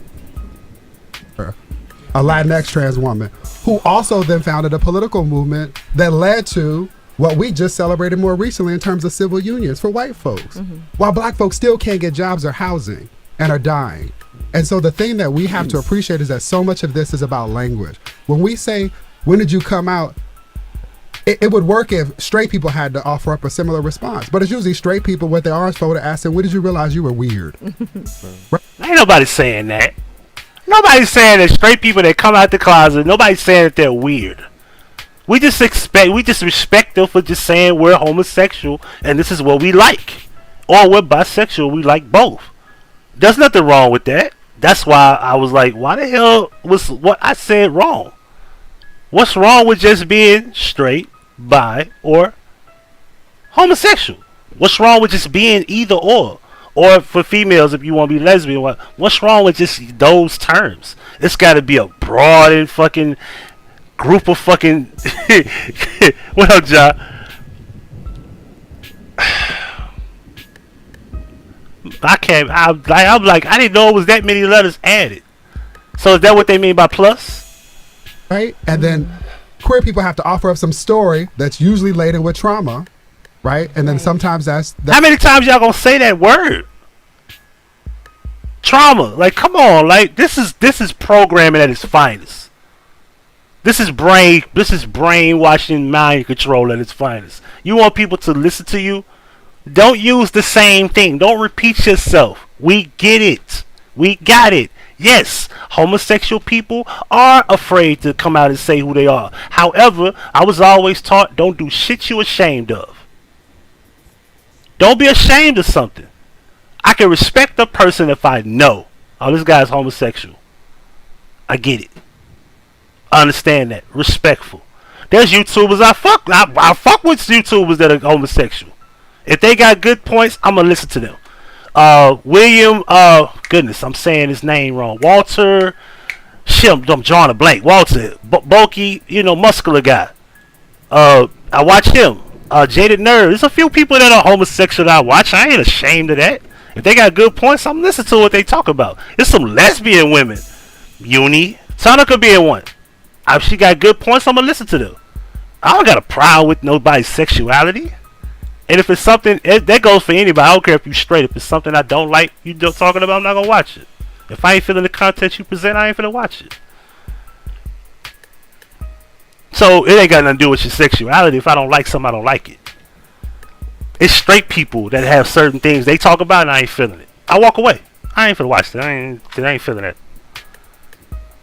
A Latinx trans woman who also then founded a political movement that led to what we just celebrated more recently in terms of civil unions for white folks, while black folks still can't get jobs or housing and are dying. And so the thing that we have to appreciate is that so much of this is about language. When we say, when did you come out? It would work if straight people had to offer up a similar response. But it's usually straight people with their arms folded asking, when did you realize you were weird? Ain't nobody saying that. Nobody's saying that straight people that come out the closet, nobody's saying that they're weird. We just respect them for just saying we're homosexual and this is what we like. Or we're bisexual, we like both. There's nothing wrong with that. That's why I was like, why the hell was what I said wrong? What's wrong with just being straight, bi, or homosexual? What's wrong with just being either or? Or for females, if you want to be lesbian, what's wrong with just those terms? It's got to be a broad and fucking group of fucking. What up, Ja? I can't. I'm like, I didn't know it was that many letters added. So is that what they mean by plus? Right? And then queer people have to offer up some story that's usually laden with trauma, right? And then sometimes that's how many times y'all gonna say that word? Trauma. Like, come on. Like, this is programming at its finest. This is brainwashing, mind control at its finest. You want people to listen to you? Don't use the same thing. Don't repeat yourself. We get it. We got it. Yes, homosexual people are afraid to come out and say who they are. However, I was always taught, don't do shit you ashamed of. Don't be ashamed of something. I can respect a person if I know, oh, this guy's homosexual. I get it. I understand that. Respectful. There's YouTubers I fuck with YouTubers that are homosexual. If they got good points, I'm gonna listen to them. William, goodness, I'm saying his name wrong. Walter, shit, I'm drawing a blank. Walter, bulky, muscular guy. I watch him. Jaded Nerd. There's a few people that are homosexual that I watch. I ain't ashamed of that. If they got good points, I'm listening to what they talk about. There's some lesbian women. Uni, Tonica being one. If she got good points, I'm gonna listen to them. I don't got a problem with nobody's sexuality. And if it's something that goes for anybody, I don't care if you straight. If it's something I don't like you talking about, I'm not gonna watch it. If I ain't feeling the content you present, I ain't gonna watch it. So it ain't got nothing to do with your sexuality. If I don't like something, I don't like it. It's straight people that have certain things they talk about and I ain't feeling it. I walk away. I ain't finna watch that. I ain't feeling that.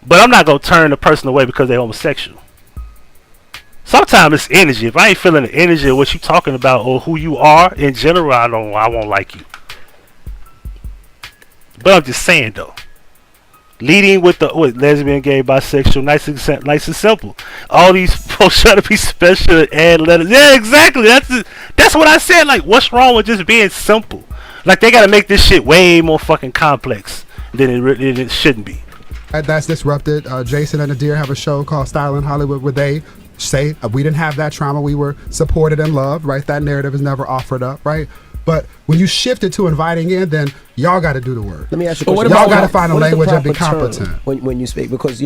But I'm not gonna turn the person away because they're homosexual. Sometimes it's energy. If I ain't feeling the energy of what you talking about or who you are in general, I won't like you. But I'm just saying though. Leading with lesbian, gay, bisexual, nice and simple. All these folks try to be special and add letters. Yeah, exactly. That's what I said. Like, what's wrong with just being simple? Like, they gotta make this shit way more fucking complex than it shouldn't be. That's Disrupted. Jason and Nadir have a show called Style in Hollywood where they say we didn't have that trauma. We were supported and loved, right? That narrative is never offered up, right? But when you shift it to inviting in, then y'all got to do the work. Let me ask you a question. Y'all got to find a language and be competent. When you speak, because,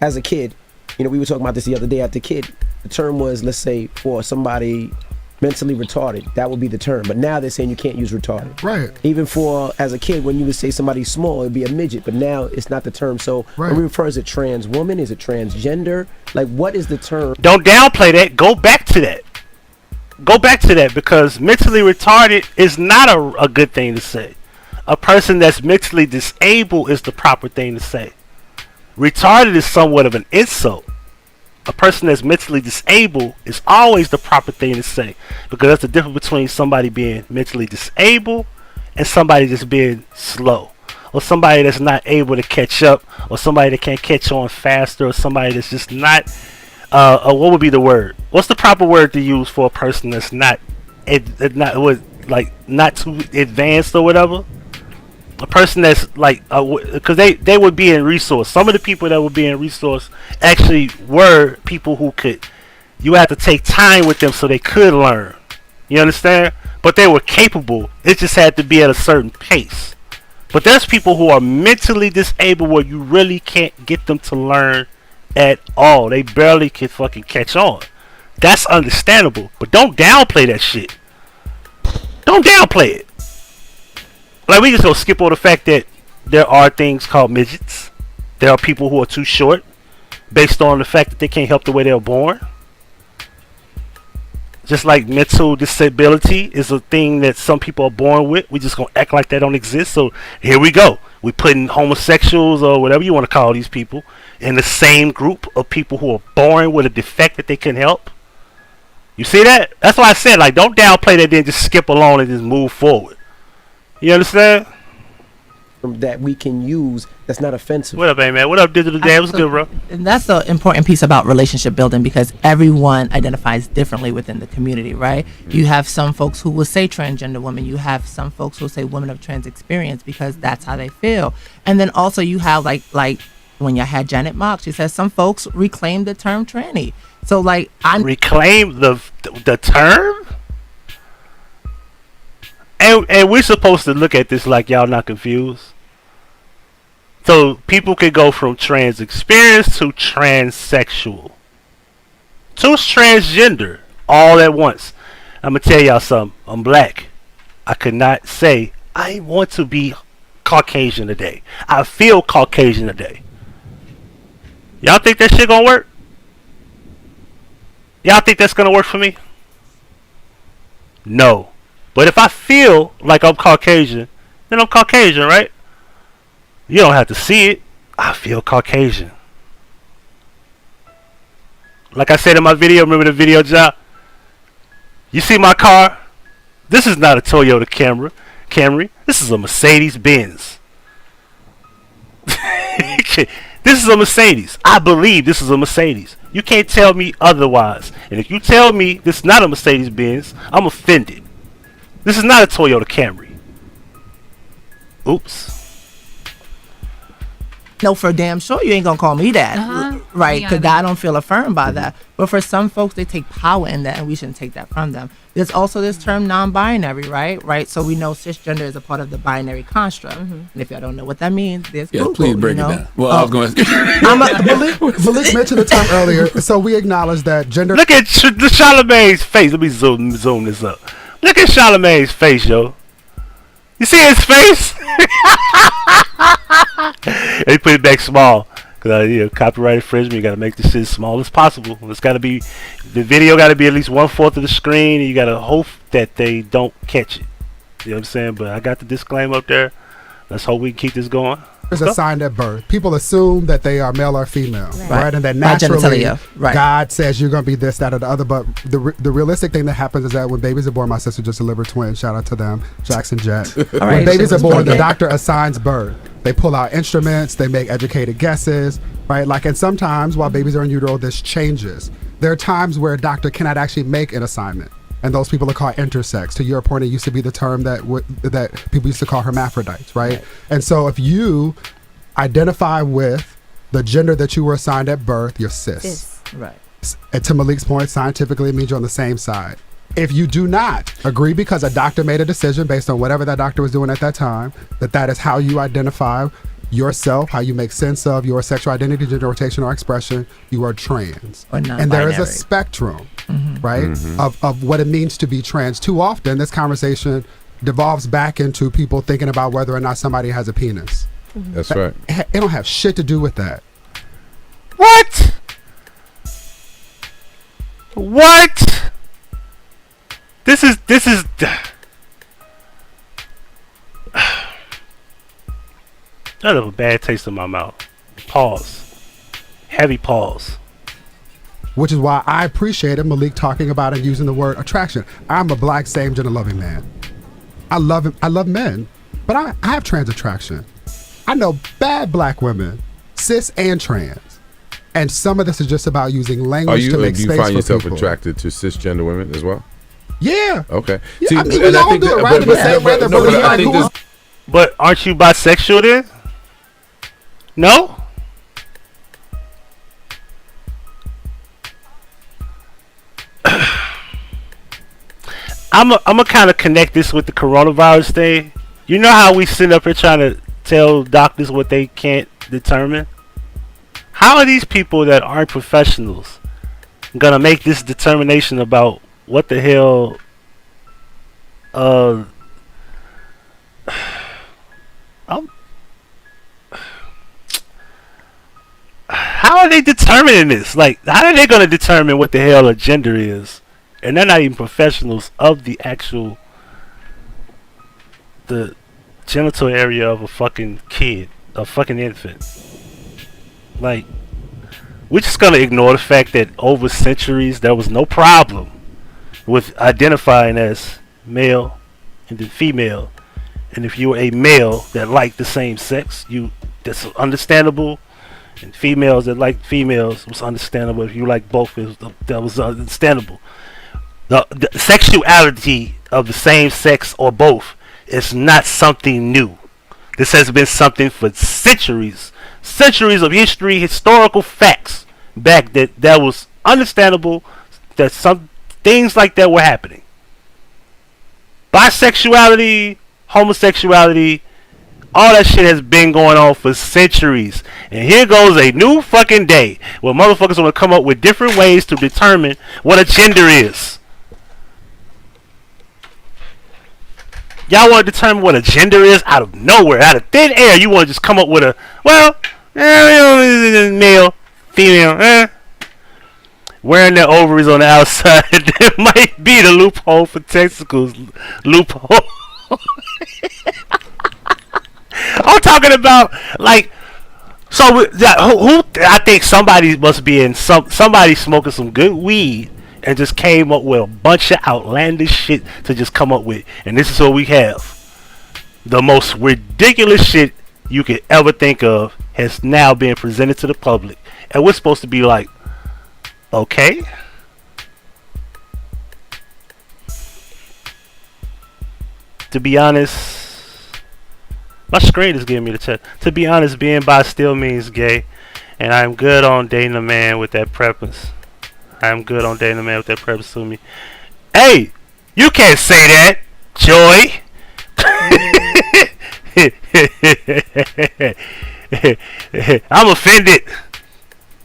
as a kid, we were talking about this the other day. As a kid, the term was, let's say, for somebody mentally retarded, that would be the term. But now they're saying you can't use retarded. Right. Even for, as a kid, when you would say somebody's small, it'd be a midget. But now it's not the term. So when we refer, is it trans woman? Is it transgender? Like, what is the term? Don't downplay that. Go back to that. Go back to that, because mentally retarded is not a good thing to say. A person that's mentally disabled is the proper thing to say. Retarded is somewhat of an insult. A person that's mentally disabled is always the proper thing to say, because that's the difference between somebody being mentally disabled and somebody just being slow, or somebody that's not able to catch up, or somebody that can't catch on faster, or somebody that's just not what would be the word? What's the proper word to use for a person that's not too advanced or whatever? A person that's like, because they would be in resource. Some of the people that would be in resource actually were people who you had to take time with them so they could learn. You understand? But they were capable. It just had to be at a certain pace. But there's people who are mentally disabled where you really can't get them to learn at all. They barely can fucking catch on. That's understandable, but don't downplay that shit. Don't downplay it. Like, we just gonna skip over the fact that there are things called midgets. There are people who are too short based on the fact that they can't help the way they were born. Just like mental disability is a thing that some people are born with. We just gonna act like that don't exist. So here we go. We putting homosexuals or whatever you want to call these people in the same group of people who are born with a defect that they can help. You see that? That's why I said, like, don't downplay that, then just skip along and just move forward. You understand? That we can use that's not offensive. What up, man? What up, Digital Dad? What's good, bro? And that's the important piece about relationship building, because everyone identifies differently within the community, right? You have some folks who will say transgender women. You have some folks who will say women of trans experience because that's how they feel. And then also you have like when you had Janet Mock, she says some folks reclaim the term tranny. So like I reclaim the term. And we're supposed to look at this like y'all not confused. So people can go from trans experience to transsexual to transgender all at once. I'm gonna tell y'all something. I'm black. I could not say I want to be Caucasian today. I feel Caucasian today. Y'all think that shit gonna work? Y'all think that's gonna work for me? No. But if I feel like I'm Caucasian, then I'm Caucasian, right? You don't have to see it. I feel Caucasian. Like I said in my video, remember the video, job? You see my car? This is not a Toyota Camry. This is a Mercedes Benz. This is a Mercedes. I believe this is a Mercedes. You can't tell me otherwise. And if you tell me this is not a Mercedes Benz, I'm offended. This is not a Toyota Camry. Oops. No, for damn sure you ain't gonna call me that, right? Because I don't feel affirmed by that. But for some folks, they take power in that, and we shouldn't take that from them. There's also this term non-binary, right? So we know cisgender is a part of the binary construct. And if y'all don't know what that means, there's Yeah, Google, please break you know? it down. Well, I was going to. Malik mentioned the term earlier, so we acknowledge that gender. Look at the Charlamagne's face. Let me zoom this up. Look at Charlamagne's face, yo. You see his face? They put it back small. Cause copyright infringement. You gotta make this shit as small as possible. It's gotta be, the video gotta be at least 1/4 of the screen, and you gotta hope that they don't catch it. You know what I'm saying? But I got the disclaimer up there. Let's hope we can keep this going. There's assigned at birth. People assume that they are male or female, right? And that naturally, God says you're going to be this, that, or the other. But the realistic thing that happens is that when babies are born, my sister just delivered twins. Shout out to them, Jackson Jet. When babies are born, the doctor assigns birth. They pull out instruments. They make educated guesses, right? And sometimes while babies are in utero, this changes. There are times where a doctor cannot actually make an assignment. And those people are called intersex. To your point, it used to be the term that people used to call hermaphrodites, right? And so if you identify with the gender that you were assigned at birth, you're cis. Right. And to Malik's point, scientifically, it means you're on the same side. If you do not agree because a doctor made a decision based on whatever that doctor was doing at that time, that is how you identify yourself, how you make sense of your sexual identity, gender rotation, or expression, you are trans. Or non-binary. And there is a spectrum, right, of what it means to be trans. Too often, this conversation devolves back into people thinking about whether or not somebody has a penis. That's right. It don't have shit to do with that. What? What? This is I have a bad taste in my mouth. Pause. Heavy pause. Which is why I appreciated Malik talking about and using the word attraction. I'm a black same gender loving man. I love him. I love men, but I have trans attraction. I know bad black women, cis and trans, and some of this is just about using language to make space for people. Do you find yourself attracted to cisgender women as well? Yeah. Okay. Yeah, see, I mean, we all do it, right? But aren't you bisexual then? No? I'm gonna kind of connect this with the coronavirus thing. You know how we sit up here trying to tell doctors what they can't determine? How are these people that aren't professionals gonna make this determination about what the hell how are they determining this? Like, how are they going to determine what the hell a gender is? And they're not even professionals of the actual, the genital area of a fucking kid, a fucking infant. Like, we're just going to ignore the fact that over centuries there was no problem with identifying as male and then female. And if you were a male that liked the same sex, that's understandable. And females that like females was understandable. If you like both, that was understandable. The sexuality of the same sex or both is not something new. This has been something for centuries of history, historical facts back that was understandable, that some things like that were happening. Bisexuality, homosexuality, all that shit has been going on for centuries. And here goes a new fucking day where motherfuckers want to come up with different ways to determine what a gender is. Y'all want to determine what a gender is out of nowhere, out of thin air. You want to just come up with male, female, wearing their ovaries on the outside. There might be the loophole for testicles. Loophole. I'm talking about, like, so who I think somebody must be in somebody smoking some good weed and just came up with a bunch of outlandish shit to just come up with. And this is what we have. The most ridiculous shit you could ever think of has now been presented to the public. And we're supposed to be like, okay. To be honest, my screen is giving me the check. To be honest, being bi still means gay. And I'm good on dating a man with that preference. I'm good on dating a man with that preference to me. Hey, you can't say that, Joy. I'm offended,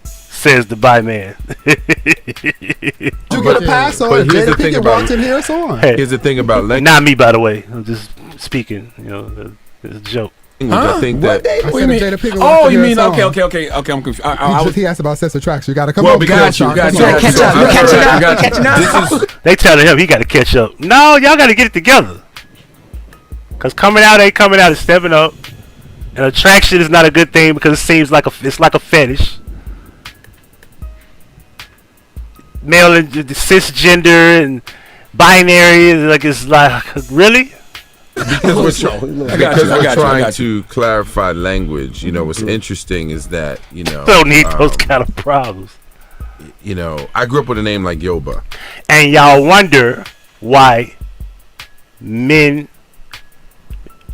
says the bi man. You get a pass on it. Jada Pinkett walked in here, so on. Here's the thing about Lex. Not me, by the way. I'm just speaking. You know, it's a joke. I think that. What do you mean? Oh, you mean okay? I'm confused. He asked about sex attraction. You got to come Well, up. we got you. Catch up. They telling him he got to catch up. No, y'all got to get it together. Cause coming out ain't coming out. It's stepping up. And attraction is not a good thing because it seems like it's like a fetish. Male and cisgender and binary, like it's like really. Because we're trying to clarify language. You know, what's interesting is that, you know, don't need those kind of problems. You know, I grew up with a name like Yoba. And y'all wonder why men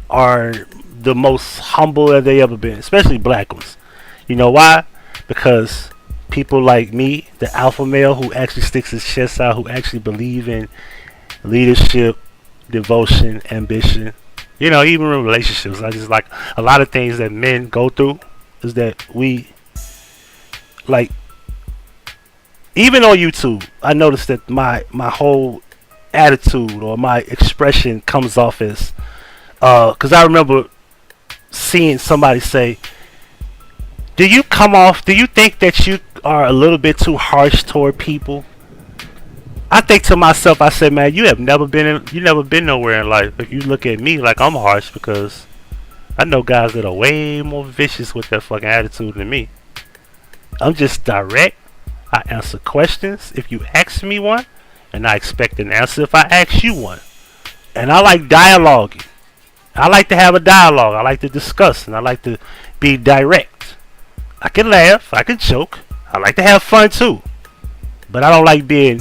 are the most humble that they ever been, especially black ones. You know why? Because people like me, the alpha male who actually sticks his chest out, who actually believe in leadership, devotion, ambition, you know, even in relationships. I just like a lot of things that men go through is that we like. Even on YouTube, I noticed that my whole attitude or my expression comes off as because I remember seeing somebody say, do you think that you are a little bit too harsh toward people? I think to myself, I said, man, you never been nowhere in life. If you look at me like I'm harsh, because I know guys that are way more vicious with that fucking attitude than me. I'm just direct. I answer questions if you ask me one, and I expect an answer if I ask you one. And I like dialoguing. I like to have a dialogue. I like to discuss, and I like to be direct. I can laugh. I can joke. I like to have fun too. But I don't like being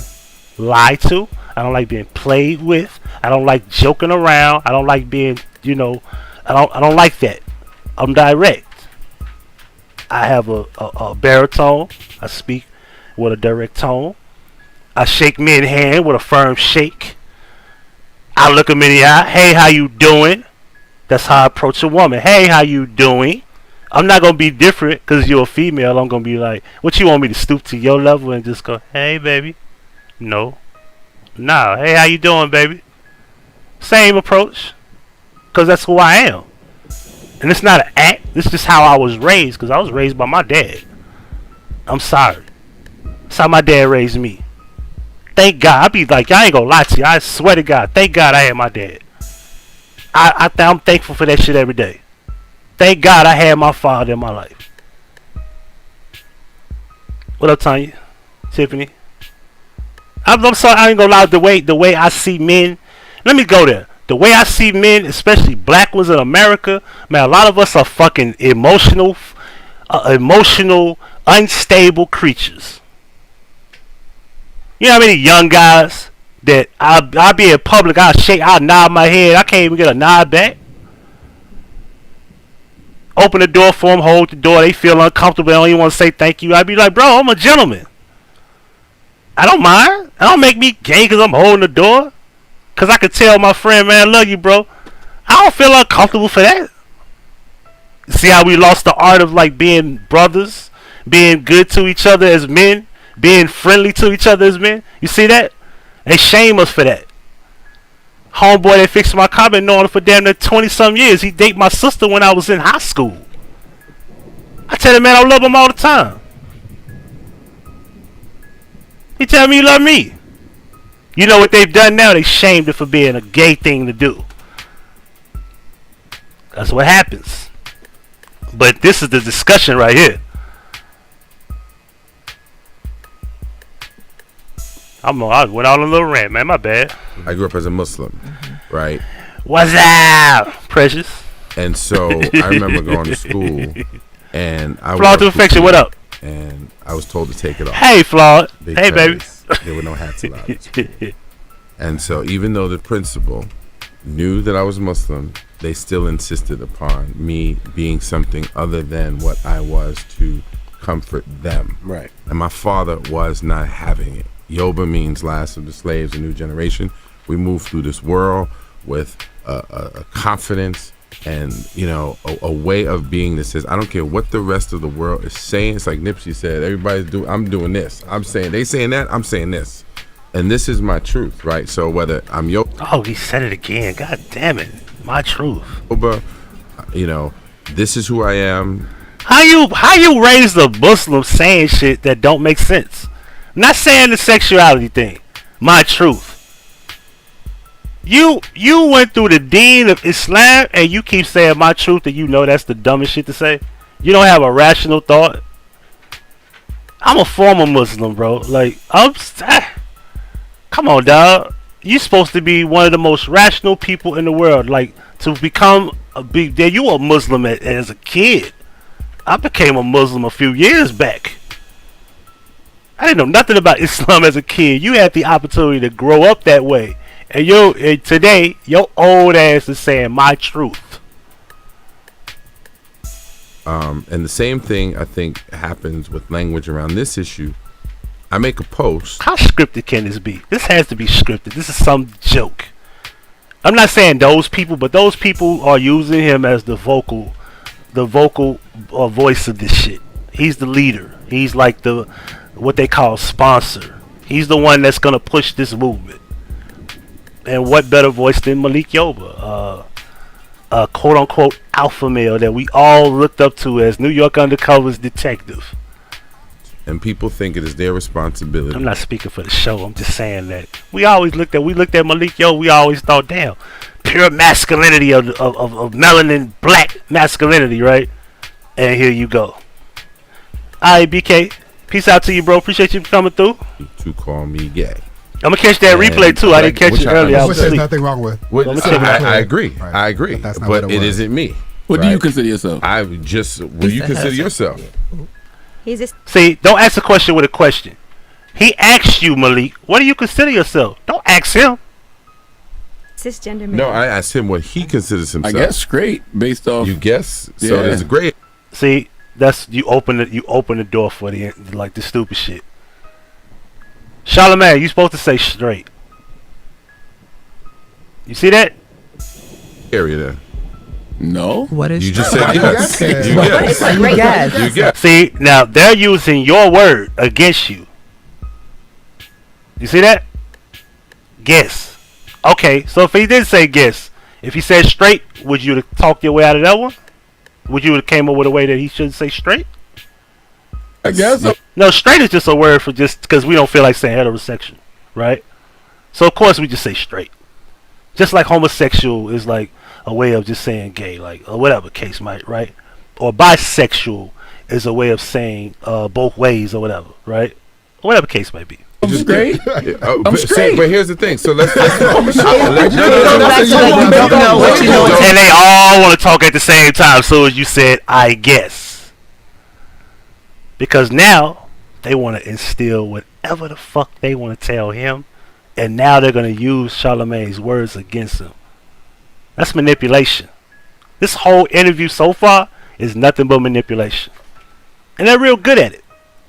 lied to. I don't like being played with. I don't like joking around. I don't like being, you know, I don't like that. I'm direct. I have a baritone. I speak with a direct tone. I shake men's hand with a firm shake. I look them in the eye. Hey, how you doing? That's how I approach a woman. Hey, how you doing? I'm not going to be different because you're a female. I'm going to be like, what you want me to stoop to your level and just go, hey, baby? No. Nah. Hey, how you doing, baby? Same approach. Because that's who I am. And it's not an act. This is just how I was raised because I was raised by my dad. I'm sorry. That's how my dad raised me. Thank God. I be like, I ain't going to lie to you. I swear to God. Thank God I had my dad. I'm thankful for that shit every day. Thank God I had my father in my life. What up, Tanya? Tiffany? I'm sorry, I ain't gonna lie. The way I see men. Let me go there. The way I see men, especially black ones in America, man, a lot of us are fucking emotional, unstable creatures. You know how many young guys that I'll be in public, I'll nod my head, I can't even get a nod back. Open the door for them, hold the door, they feel uncomfortable, they don't even want to say thank you. I'd be like, bro, I'm a gentleman. I don't mind. I don't make me gay because I'm holding the door. Because I could tell my friend, man, I love you, bro. I don't feel uncomfortable for that. See how we lost the art of like being brothers, being good to each other as men, being friendly to each other as men. You see that? They shame us for that. Homeboy that fixed my car been knowing for damn near 20-some years. He dated my sister when I was in high school. I tell him, man, I love him all the time. He tell me he love me. You know what they've done now? They shamed it for being a gay thing to do. That's what happens. But this is the discussion right here. I went out on a little rant, man. My bad. I grew up as a Muslim, right? What's up, Precious? And so I remember going to school, and I Flawed to Affection, what up? And I was told to take it off. Hey, Flawed. Hey, baby. There were no hats allowed at school. And so even though the principal knew that I was Muslim, they still insisted upon me being something other than what I was to comfort them. Right. And my father was not having it. Yoba means last of the slaves, a new generation. We move through this world with a confidence and, you know, a way of being that says, I don't care what the rest of the world is saying. It's like Nipsey said, I'm doing this. I'm saying, they saying that, I'm saying this. And this is my truth, right? So whether I'm Oh, he said it again. God damn it. My truth. Yoba, you know, this is who I am. How you raised a Muslim saying shit that don't make sense? I'm not saying the sexuality thing. My truth. You went through the Dean of Islam and you keep saying my truth and you know that's the dumbest shit to say? You don't have a rational thought? I'm a former Muslim, bro. Like, come on, dog. You're supposed to be one of the most rational people in the world. Like, to become you were a Muslim as a kid. I became a Muslim a few years back. I didn't know nothing about Islam as a kid. You had the opportunity to grow up that way. And today, your old ass is saying my truth. And the same thing, I think, happens with language around this issue. I make a post. How scripted can this be? This has to be scripted. This is some joke. I'm not saying those people, but those people are using him as the vocal voice of this shit. He's the leader. He's like what they call sponsor. He's the one that's gonna push this movement. And what better voice than Malik Yoba, a quote unquote alpha male that we all looked up to as New York Undercover's detective. And people think it is their responsibility. I'm not speaking for the show. I'm just saying that we looked at Malik Yoba. We always thought, damn, pure masculinity of melanin black masculinity, right? And here you go. Alright, BK. Peace out to you, bro. Appreciate you coming through. To call me gay. I'm gonna catch that replay too. I didn't catch it earlier. Which there's nothing wrong with. I agree. Right. I agree. But it isn't me. What do you consider yourself? What do you consider yourself? See, don't ask a question with a question. He asked you, Malik, what do you consider yourself? Don't ask him. Cisgender man. No, I asked him what he considers himself. I guess straight based off. You guess? So there's great. See, that's you open the door for the stupid shit. Charlamagne, you supposed to say straight. You see that? Area there. No. What is you just said yes? You guess. See, now they're using your word against you. You see that? Guess. Okay, so if he did say guess, if he said straight, would you have talked your way out of that one? Would you have came up with a way that he should say straight? I guess so. No, straight is just a word for just because we don't feel like saying heterosexual, right? So of course we just say straight. Just like homosexual is like a way of just saying gay, like or whatever case might, right? Or bisexual is a way of saying both ways or whatever, right? Whatever case might be. I'm straight. I'm straight. But here's the thing. So let's and they all want to talk at the same time. So as you said, I guess. Because now they want to instill whatever the fuck they want to tell him, and now they're going to use Charlamagne's words against him. That's manipulation. This whole interview so far is nothing but manipulation, and they're real good at it.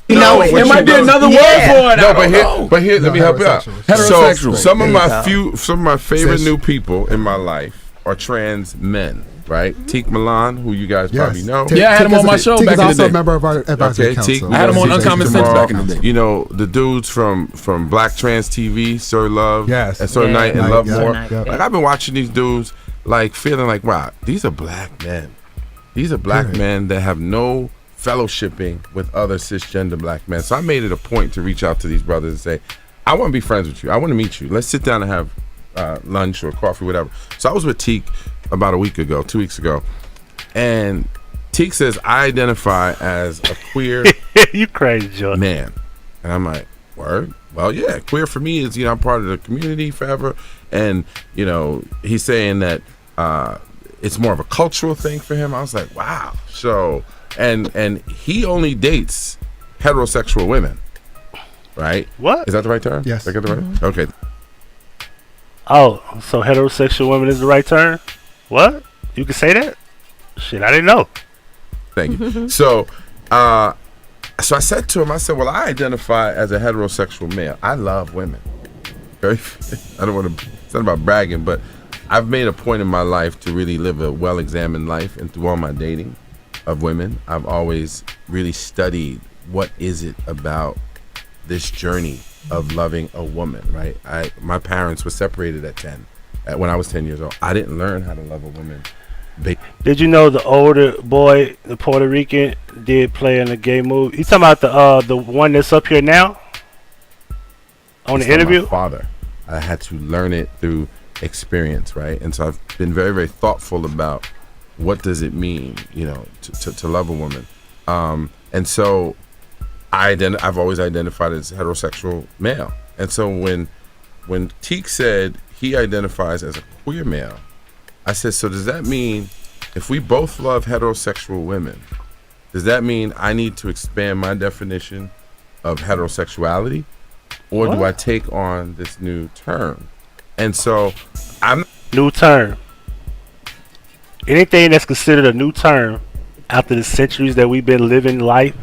You know, it might be another word for it. No, but here, let me help you out. Heterosexual. So some of my favorite new people in my life are trans men. Right, Teak Milan, who you guys probably know. I had him on my show back in the day. He's also a member of our advisory council. I had him on Uncommon Sense back in the day. You know, the dudes from Black Trans TV, Sir Love, and Sir Knight and Love More. Like I've been watching these dudes, like feeling like, wow, these are black men. These are black men that have no fellowshipping with other cisgender black men. So I made it a point to reach out to these brothers and say, I want to be friends with you. I want to meet you. Let's sit down and have lunch or coffee, whatever. So I was with Teak about 2 weeks ago, and Teak says I identify as a queer you crazy John man, and I'm like, word? well, yeah, queer for me is, I'm part of the community forever. And, he's saying that it's more of a cultural thing for him. I was like, wow. So, and he only dates heterosexual women, right? What? Is that the right term? Yes. Did I get the right? Okay. Oh, so heterosexual women is the right term? What? You can say that? Shit, I didn't know. Thank you. So I said to him, I said, well, I identify as a heterosexual male. I love women. I don't want to, it's not about bragging, but I've made a point in my life to really live a well-examined life, and through all my dating of women, I've always really studied what is it about this journey of loving a woman, right? My parents were separated at 10, when I was 10 years old. I didn't learn how to love a woman. Did you know the older boy, the Puerto Rican, did play in a gay movie? You talking about the one that's up here now? On the interview? My father. I had to learn it through experience, right? And so I've been very, very thoughtful about what does it mean, to love a woman. And so I've always identified as heterosexual male. And so when Teak said he identifies as a queer male, I said, so does that mean if we both love heterosexual women, does that mean I need to expand my definition of heterosexuality? Or do I take on this new term? And so new term. Anything that's considered a new term after the centuries that we've been living life,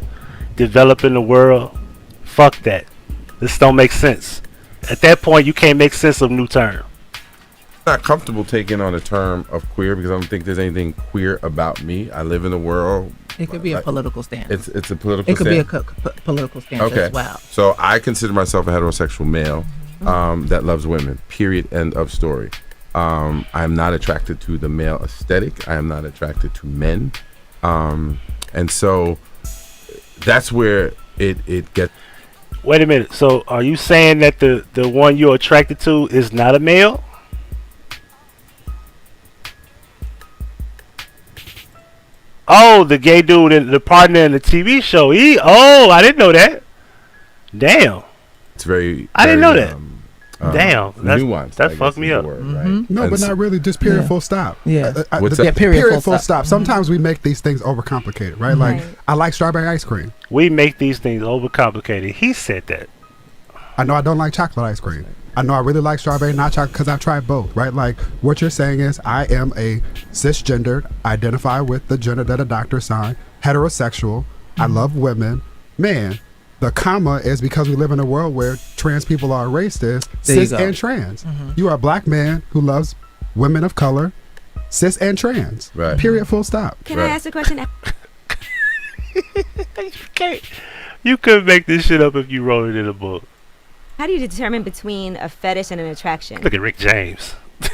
developing the world, fuck that. This don't make sense. At that point, you can't make sense of new term. Not comfortable taking on a term of queer because I don't think there's anything queer about me. I live in a world. It could be a political stance. It's a political. It could stance? be a political stance as well. So I consider myself a heterosexual male that loves women. Period. End of story. I am not attracted to the male aesthetic. I am not attracted to men, and so that's where it gets. Wait a minute. So are you saying that the one you're attracted to is not a male? Oh, the gay dude and the partner in the TV show. I didn't know that. Damn. It's very. I didn't know that. Damn. Nuanced. That fucked me up. Word, right? No, but not really. Just period. Full stop. Yeah. Period. Full stop. Sometimes we make these things overcomplicated, right? Like I like strawberry ice cream. We make these things overcomplicated. He said that. I know I don't like chocolate ice cream. I know I really like strawberry, not chocolate, because I've tried both, right? Like, what you're saying is I am a cisgendered, identify with the gender that a doctor signed, heterosexual, I love women. Man, the comma is because we live in a world where trans people are erased as cis and trans. You are a black man who loves women of color, cis and trans. Right. Period, full stop. Can I ask a question? You couldn't make this shit up if you wrote it in a book. How do you determine between a fetish and an attraction? Look at Rick James. Because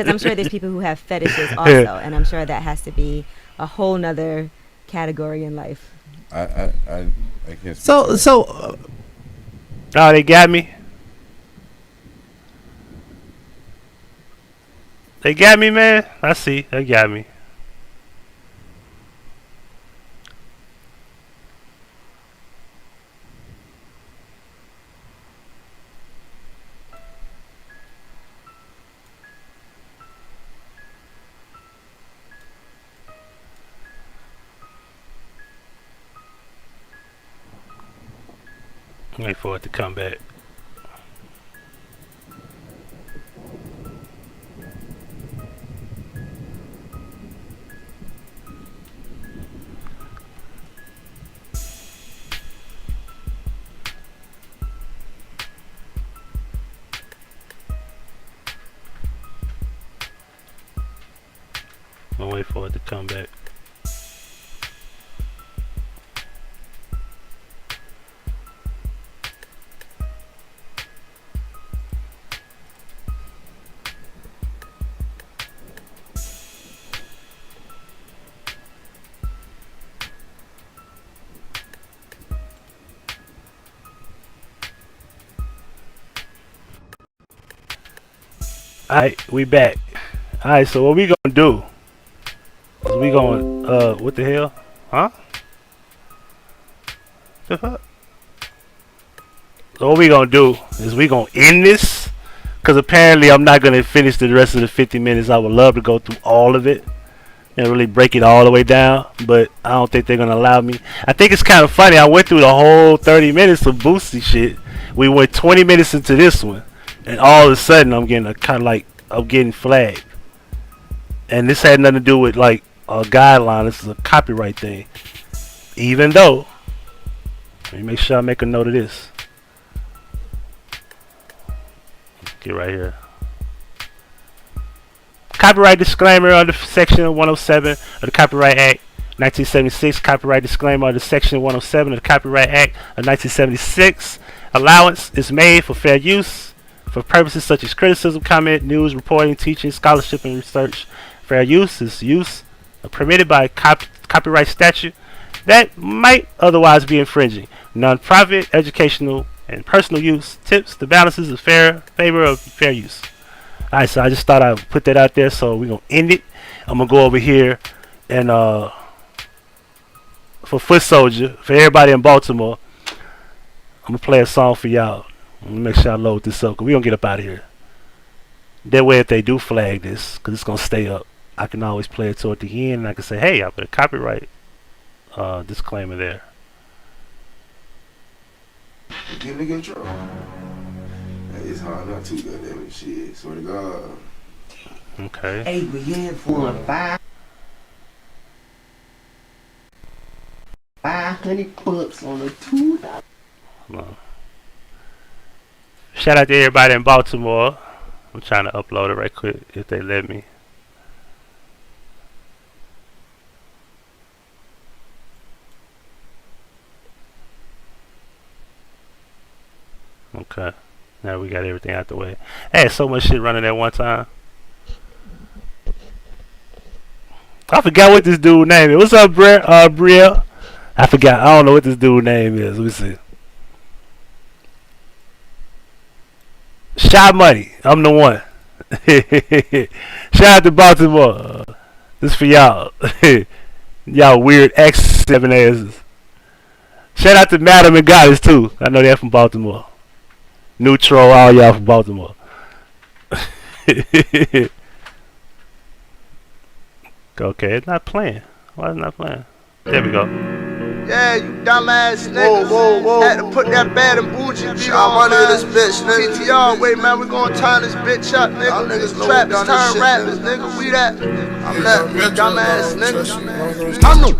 I'm sure there's people who have fetishes also, and I'm sure that has to be a whole nother category in life. I can't. Oh, they got me. They got me, man. I see. They got me. Wait for it to come back. I'll wait for it to come back. Alright, we back. Alright, so what we gonna do is we gonna what the hell? Huh? The fuck? So what we gonna do is we gonna end this, because apparently I'm not gonna finish the rest of the 50 minutes. I would love to go through all of it and really break it all the way down, but I don't think they're gonna allow me. I think it's kind of funny. I went through the whole 30 minutes of Boosie shit. We went 20 minutes into this one, and all of a sudden I'm getting I'm getting flagged. And this had nothing to do with like a guideline. This is a copyright thing. Even though, let me make sure I make a note of this. Get right here. Copyright disclaimer under Section 107 of the Copyright Act 1976. Copyright disclaimer under Section 107 of the Copyright Act of 1976. Allowance is made for fair use for purposes such as criticism, comment, news, reporting, teaching, scholarship, and research. Fair use is use permitted by copyright statute that might otherwise be infringing. Non-profit, educational, and personal use tips the balances of favor of fair use. Alright, so I just thought I'd put that out there, so we're gonna end it. I'm gonna go over here and for Foot Soldier, for everybody in Baltimore, I'm gonna play a song for y'all. I'm gonna make sure I load this up, because we're gonna get up out of here. That way, if they do flag this, because it's gonna stay up, I can always play it toward the end, and I can say, hey, I put a copyright disclaimer there. Get nigga in trouble. It's hard not to, goddamn it, shit. Swear to God. Okay. Hey, but you had $500 on a $2. Shout out to everybody in Baltimore. I'm trying to upload it right quick if they let me. Okay. Now we got everything out the way. I had so much shit running at one time. I forgot what this dude's name is. What's up, Brielle? I forgot. I don't know what this dude's name is. Let me see. Shy Money. I'm the one. Shout out to Baltimore. This for y'all. Y'all weird X7 asses. Shout out to Madam and Goddess too. I know they're from Baltimore. Neutral, all y'all from Baltimore. Okay, it's not playing. Why is it not playing? There we go. Yeah, you dumbass niggas. Had to put that bad and bougie beat on, man. This bitch, nigga. TTR, wait, man, we gon' turn this bitch up, nigga. Niggas trappers turn rappers, nigga. We that. I'm that dumbass nigga. I'm the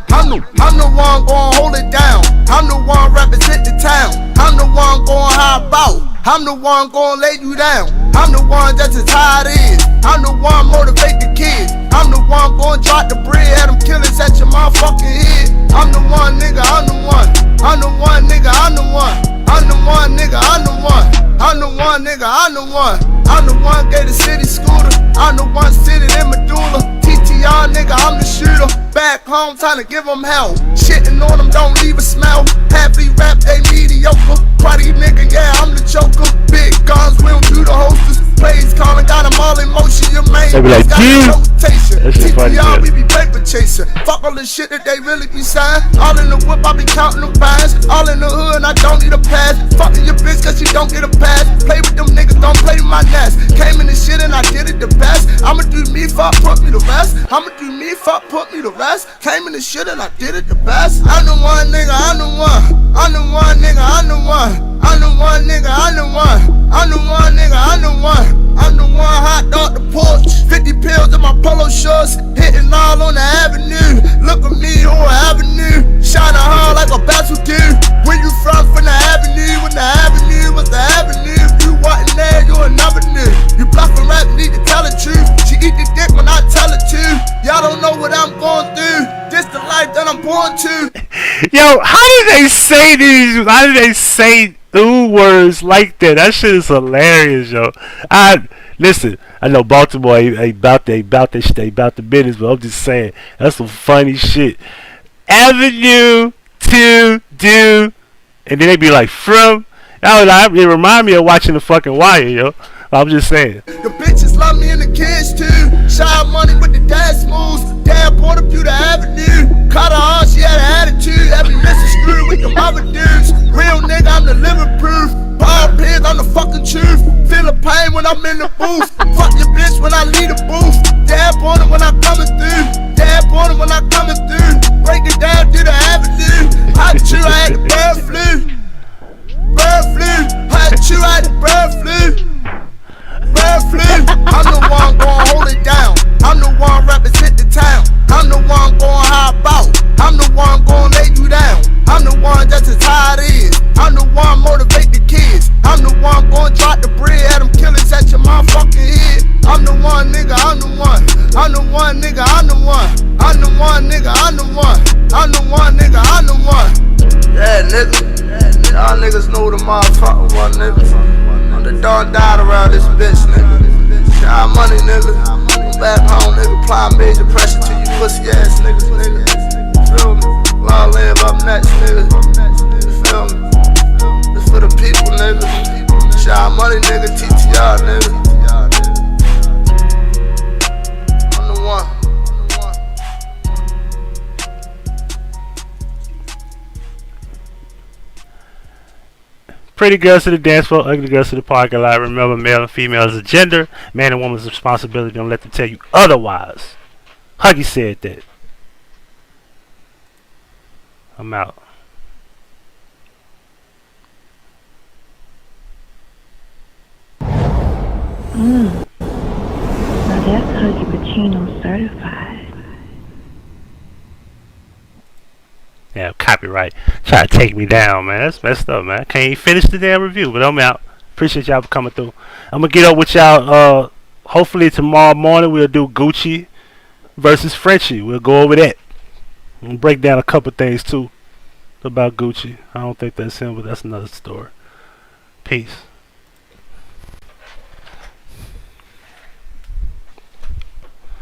one gon' hold it down. I'm the one represent the town. I'm the one gon' hop out. I'm the one gon' lay you down. I'm the one that's as high it is. I'm the one motivate the kids. I'm the one gon' drop the bread. Had them killers at your motherfucking head. I'm the one, nigga, I'm the one. I'm the one, nigga, I'm the one. I'm the one, nigga, I'm the one. I'm the one, nigga, I'm the one. I'm the one gave the city scooter. I'm the one sitting in Medulla. TTR, nigga, I'm the shooter. Back home, trying to give them hell. Shitting on them, don't leave a smell. Happy rap, they mediocre. Party nigga, yeah, I'm the joker. Big guns, we don't do the hostess. Plays calling, got them all in motion. Your main they be like, got a rotation. TTR, we be paper chasing. Fuck all the shit that they really be saying. All in the whip, I be counting them fines. All in the hood, I don't need a pass. Fucking your bitch, cause she don't get a pass. Play with them niggas, don't play with my nest. Came in the shit and I did it the best. I'ma do me, fuck, put me the rest. I'ma do me, fuck, put me the rest. Came in the shit and I did it the best. I'm the one, nigga, I'm the one. I'm the one, nigga, I'm the one. I'm the one, nigga, I'm the one. I'm the one, nigga, I'm the one. I'm the one hot dog the porch. 50 pills in my polo shorts. Hitting all on the avenue. Look at me on avenue. Shining hard like a battle dude. Where you from the avenue? When the avenue was the avenue. You wasn't there, you another new. You bluffing rap, need to tell the truth. She eat the dick when I tell her to. Y'all don't know what I'm going through. This the life that I'm born to. Yo, how did they say these? How did they say words like that? That shit is hilarious, yo. Listen, I know Baltimore ain't about the business, but I'm just saying that's some funny shit. Avenue to do, and then they be like from. It remind me of watching the fucking Wire, yo. I'm just saying. The bitches love me and the kids too. Shy Money with the dance moves. Dad brought up the avenue. Caught her on, she had an attitude. Every Mrs. Screw with the other dudes. Real nigga, I'm the living proof. when I'm in the booth. Fuck your bitch when I leave the booth. Dab on it when I coming through. Dab on it when I coming through. Break it down to the avenue. Hot chew, I had the bird flu. Bird flu. Hot chew, I had the bird flu. Bird flu. I'm the one gon' hold it down. I'm the one represent the town. I'm the one gon' hop out. I'm the one gon' lay you down. I'm the one that's as high it is. I'm the one motivate the kids. I'm the one gon' drop the bread at them killers at your motherfucking head. I'm the one nigga, I'm the one. I'm the one nigga, I'm the one. I'm the one nigga, I'm the one. I'm the one nigga, I'm the one. Yeah, nigga. Y'all niggas know the motherfucking one, nigga. I'm the dog died around this bitch, nigga. Y'all money, nigga. Back home, nigga. Apply major pressure to you pussy ass niggas, nigga. Feel me? Law live up next, nigga. Feel me? It's for the people, nigga. Y'all money, nigga. TTR, nigga. I'm the one. Pretty girls to the dance floor, ugly girls to the parking lot. Remember, male and female is a gender. Man and woman's responsibility. Don't let them tell you otherwise. Huggie said that. I'm out. Now that's Huggie Pacino certified. Yeah, copyright. Try to take me down, man. That's messed up, man. I can't even finish the damn review, but I'm out. Appreciate y'all for coming through. I'm gonna get up with y'all. Hopefully tomorrow morning we'll do Gucci versus Frenchie. We'll go over that and break down a couple things too about Gucci. I don't think that's him, but that's another story. Peace.